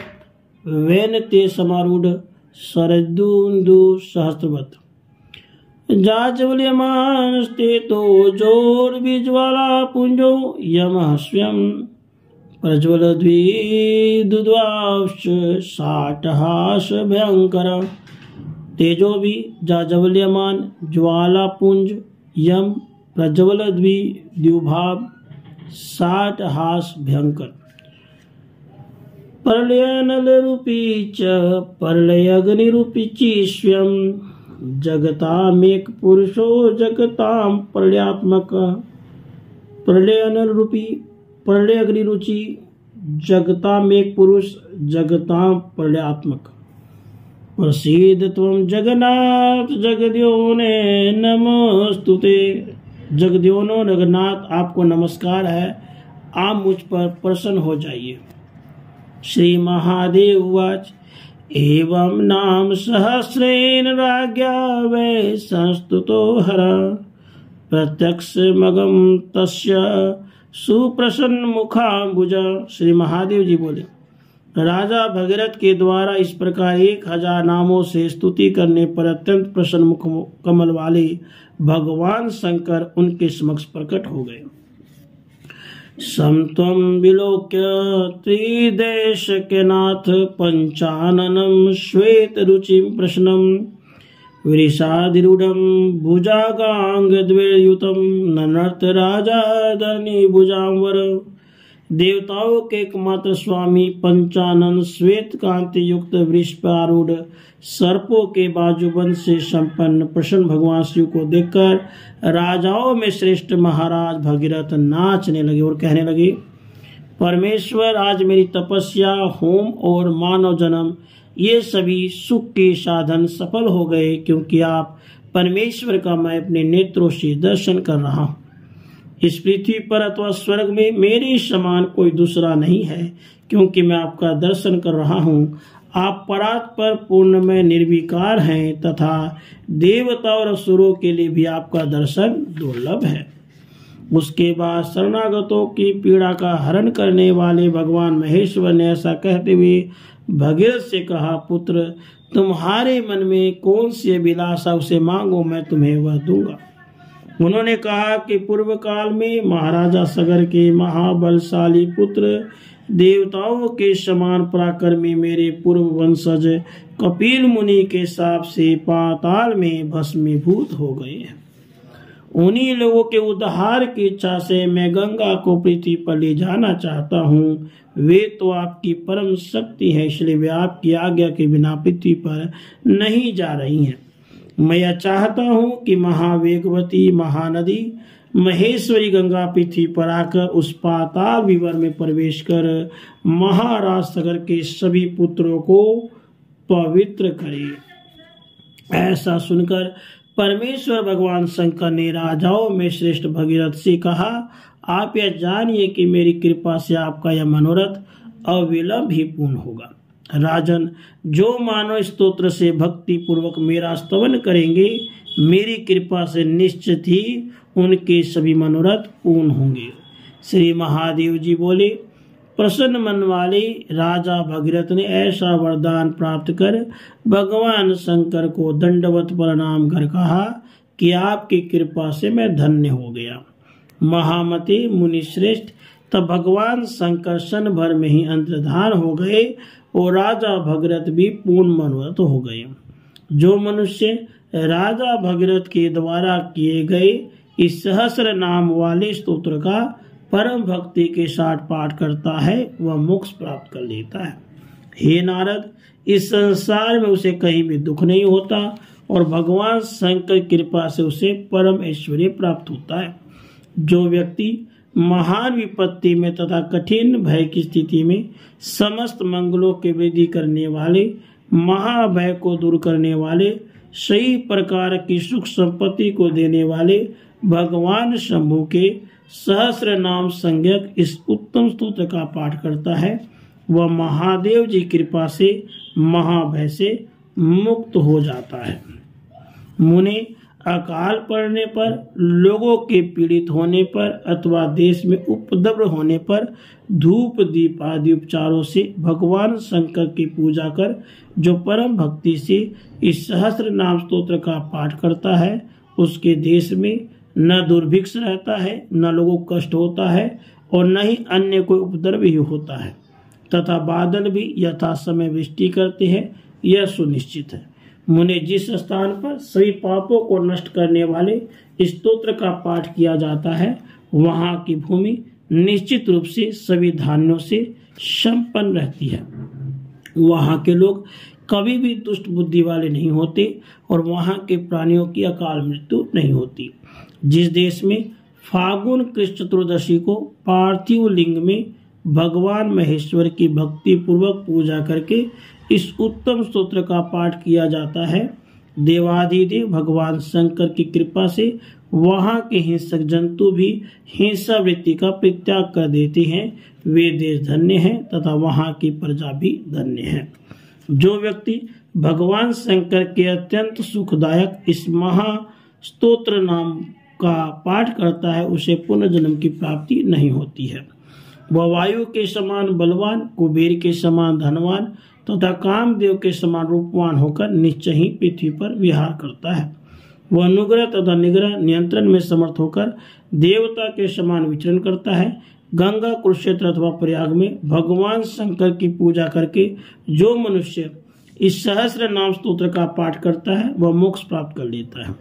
S1: वैनते समारूढ़ शरदुंदु सहस्रवत। जाज्वल्यमानस्ते तो जोर्विज्वाला पुंजो यमः स्वयं प्रज्वलद्विदुद्वांश शाटहास भयंकर। तेजो भी जाज्वल्यमान ज्वाला पुंज यम प्रज्वलद्विद्युभाव शाटहास भयंकर। प्रलयनल रूपी च प्रलयग्निरूपी च स्वयं जगतामेक पुरुषो जगताम प्रलयात्मक। प्रलयनल रूपी प्रलयग्नि रुचि जगतामेक पुरुष जगताम प्रलयात्मक। प्रसीद त्वं जगन्नाथ जगद्योने नमस्तुते। जगद्योनो जगन्नाथ आपको नमस्कार है, आप मुझ पर प्रसन्न हो जाइए। श्री महादेव उवाच एवं नाम सहस्रेण राज्ञा वै संस्तुतो हर प्रत्यक्षमगम तस्य सुप्रसन्न मुखाम्बुज। श्री महादेव जी बोले राजा भगीरथ के द्वारा इस प्रकार 1000 नामों से स्तुति करने पर अत्यंत प्रसन्न मुख कमल वाले भगवान शंकर उनके समक्ष प्रकट हो गए। समत्वं विलोक्य त्रिदेशक्यनाथ पंचाननं श्वेत रुचिं प्रश्नं वृषाधिरूढ़ं भुजागांगद्वययुतं ननर्त राजा धरणी भुजांवर। देवताओं के एकमात्र स्वामी पंचानन श्वेत कांति युक्त वृषभारूढ़ सर्पों के बाजूबंद से संपन्न प्रसन्न भगवान शिव को देखकर राजाओं में श्रेष्ठ महाराज भगीरथ नाचने लगे और कहने लगे परमेश्वर आज मेरी तपस्या होम और मानव जन्म ये सभी सुख के साधन सफल हो गए, क्योंकि आप परमेश्वर का मैं अपने नेत्रों से दर्शन कर रहा हूँ। इस पृथ्वी पर अथवा स्वर्ग में मेरे समान कोई दूसरा नहीं है, क्योंकि मैं आपका दर्शन कर रहा हूँ। आप परात्पर पूर्ण में निर्विकार हैं तथा देवता और असुरों के लिए भी आपका दर्शन दुर्लभ है। उसके बाद शरणागतों की पीड़ा का हरण करने वाले भगवान महेश्वर ने ऐसा कहते हुए भगीरथ से कहा पुत्र तुम्हारे मन में कौन सी अभिलाषा उसे मांगो, मैं तुम्हें वह दूंगा। उन्होंने कहा कि पूर्व काल में महाराजा सगर के महाबलशाली पुत्र देवताओं के समान पराक्रमी मेरे पूर्व वंशज कपिल मुनि के शाप से पाताल में भस्मीभूत हो गए हैं। उन्हीं लोगों के उद्धार की इच्छा से मैं गंगा को पृथ्वी पर ले जाना चाहता हूँ। वे तो आपकी परम शक्ति है, इसलिए वे आपकी आज्ञा के बिना पृथ्वी पर नहीं जा रही हैं। मैं यह चाहता हूँ कि महावेगवती महानदी महेश्वरी गंगा पृथ्वी पर आकर उस पाताल विवर में प्रवेश कर महाराज सगर के सभी पुत्रों को पवित्र करे। ऐसा सुनकर परमेश्वर भगवान शंकर ने राजाओं में श्रेष्ठ भगीरथ से कहा आप यह जानिए कि मेरी कृपा से आपका यह मनोरथ अविलंब ही पूर्ण होगा। राजन, जो मानव स्तोत्र से भक्ति पूर्वक मेरा स्तवन करेंगे मेरी कृपा से निश्चित ही उनके सभी मनोरथ पूर्ण होंगे। श्री महादेव जी बोले प्रसन्न मन वाले राजा भगीरथ ने ऐसा वरदान प्राप्त कर भगवान शंकर को दंडवत प्रणाम कर कहा कि आपकी कृपा से मैं धन्य हो गया। महामते मुनि श्रेष्ठ तब भगवान शंकर क्षण भर में ही अंतर्धान हो गए और राजा भगीरथ भी पूर्ण मनोरथ हो गए। जो मनुष्य राजा भगीरथ के द्वारा किए गए इस सहस्र नाम वाले स्तोत्र का परम भक्ति के साथ पाठ करता है वह मोक्ष प्राप्त कर लेता है। हे नारद, इस संसार में उसे कहीं भी दुख नहीं होता और भगवान शंकर की कृपा से उसे परम ऐश्वर्य प्राप्त होता है। जो व्यक्ति महान विपत्ति में तथा कठिन भय की स्थिति में समस्त मंगलों की वृद्धि करने वाले, महाभय को दूर करने वाले, सही प्रकार की सुख संपत्ति को देने वाले भगवान शंभु के सहस्र नाम संज्ञक इस उत्तम स्तोत्र का पाठ करता है, वह महादेव जी की कृपा से महाभय से मुक्त हो जाता है। मुने, अकाल पड़ने पर, लोगों के पीड़ित होने पर अथवा देश में उपद्रव होने पर धूप दीप आदि उपचारों से भगवान शंकर की पूजा कर जो परम भक्ति से इस सहस्र नाम स्तोत्र का पाठ करता है, उसके देश में न दुर्भिक्ष रहता है, न लोगों को कष्ट होता है और न ही अन्य कोई उपद्रव ही होता है, तथा बादल भी यथा समय वृष्टि करते हैं, यह सुनिश्चित है। मुने, जिस स्थान पर सभी पापों को नष्ट करने वाले स्तोत्र का पाठ किया जाता है, वहां की भूमि निश्चित रूप से सभी धान्यों से संपन्न रहती है। वहां के लोग कभी भी दुष्ट बुद्धि वाले नहीं होते और वहां के प्राणियों की अकाल मृत्यु नहीं होती। जिस देश में फागुन कृष्ण चतुर्दशी को पार्थिव लिंग में भगवान महेश्वर की भक्ति पूर्वक पूजा करके इस उत्तम स्तोत्र का पाठ किया जाता है, देवाधिदेव भगवान शंकर की कृपा से वहां के हिंसक जंतु भी हिंसा वृत्ति का परित्याग कर देते हैं। वे देश धन्य हैं तथा वहां की प्रजा भी धन्य है। जो व्यक्ति भगवान शंकर के अत्यंत सुखदायक इस महा स्तोत्र नाम का पाठ करता है, उसे पुनर्जन्म की प्राप्ति नहीं होती है। वह वायु के समान बलवान, कुबेर के समान धनवान तथा कामदेव के समान रूपवान होकर निश्चय ही पृथ्वी पर विहार करता है। वह अनुग्रह तथा निग्रह नियंत्रण में समर्थ होकर देवता के समान विचरण करता है। गंगा, कुरुक्षेत्र अथवा प्रयाग में भगवान शंकर की पूजा करके जो मनुष्य इस सहस्र नाम स्तोत्र का पाठ करता है, वह मोक्ष प्राप्त कर लेता है।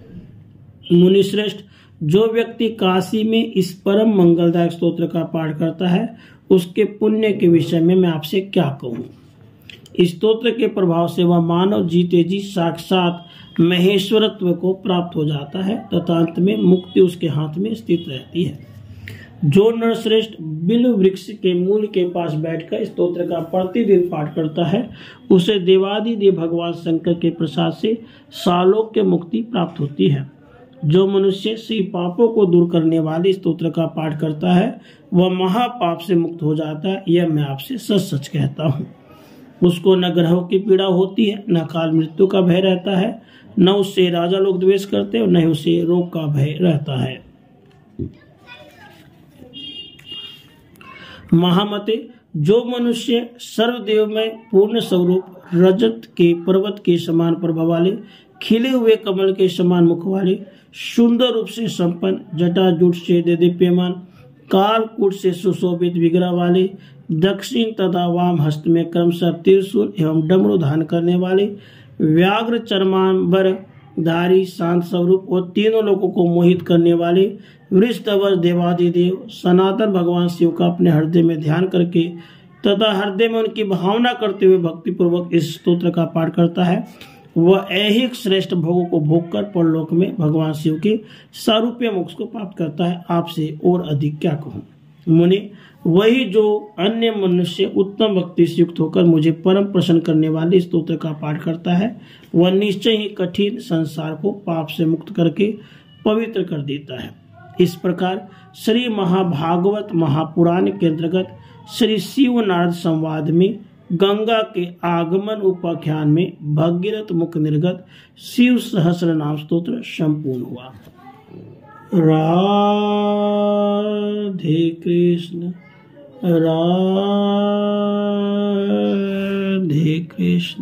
S1: मुनिश्रेष्ठ, जो व्यक्ति काशी में इस परम मंगलदायक स्तोत्र का पाठ करता है, उसके पुण्य के विषय में मैं आपसे क्या कहूँ। इस स्तोत्र के प्रभाव से वह मानव जीते जी साक्षात महेश्वरत्व को प्राप्त हो जाता है तथा अंत में मुक्ति उसके हाथ में स्थित रहती है। जो नरश्रेष्ठ बिल्व वृक्ष के मूल के पास बैठकर स्तोत्र का प्रतिदिन पाठ करता है, उसे देवादिदेव भगवान शंकर के प्रसाद से सालोक्य मुक्ति प्राप्त होती है। जो मनुष्य श्री पापों को दूर करने वाले स्तोत्र का पाठ करता है, वह महापाप से मुक्त हो जाता है। यह मैं आपसे सच सच कहता हूँ। उसको न ग्रहों की पीड़ा होती है, न काल मृत्यु का भय रहता है, न उससे राजा लोग द्वेष करते और न ही उसे रोग का भय रहता है। महामते, जो मनुष्य सर्वदेव में पूर्ण स्वरूप रजत के पर्वत के समान प्रभा वाले, खिले हुए कमल के समान मुख वाले, सुंदर रूप से संपन्न, जटाजूट से दीप्यमान, कालकूट से सुशोभित विग्रह वाले, दक्षिण तथा वाम हस्त में क्रमशः त्रिशूल एवं डमरू धारण करने वाले, व्याघ्र चर्मांबर धारी, शांत स्वरूप और तीनों लोगों को मोहित करने वाले, वृषधवज देवादिदेव सनातन भगवान शिव का अपने हृदय में ध्यान करके तथा हृदय में उनकी भावना करते हुए भक्ति पूर्वक इस स्तोत्र का पाठ करता है, वह ऐहिक श्रेष्ठ भोगों को भोग कर परलोक में भगवान शिव के सारूप्य मोक्ष को प्राप्त करता है। आपसे और अधिक क्या कहूँ। मुनि, वही जो अन्य मनुष्य उत्तम भक्ति से युक्त होकर मुझे परम प्रसन्न करने वाले स्तोत्र का पाठ करता है, वह निश्चय ही कठिन संसार को पाप से मुक्त करके पवित्र कर देता है। इस प्रकार श्री महाभागवत महापुराण के अंतर्गत श्री शिव नारद संवाद में गंगा के आगमन उपाख्यान में भगीरथ मुख निर्गत शिव सहस्र नाम स्तोत्र संपूर्ण हुआ। राधे कृष्ण, राधे कृष्ण।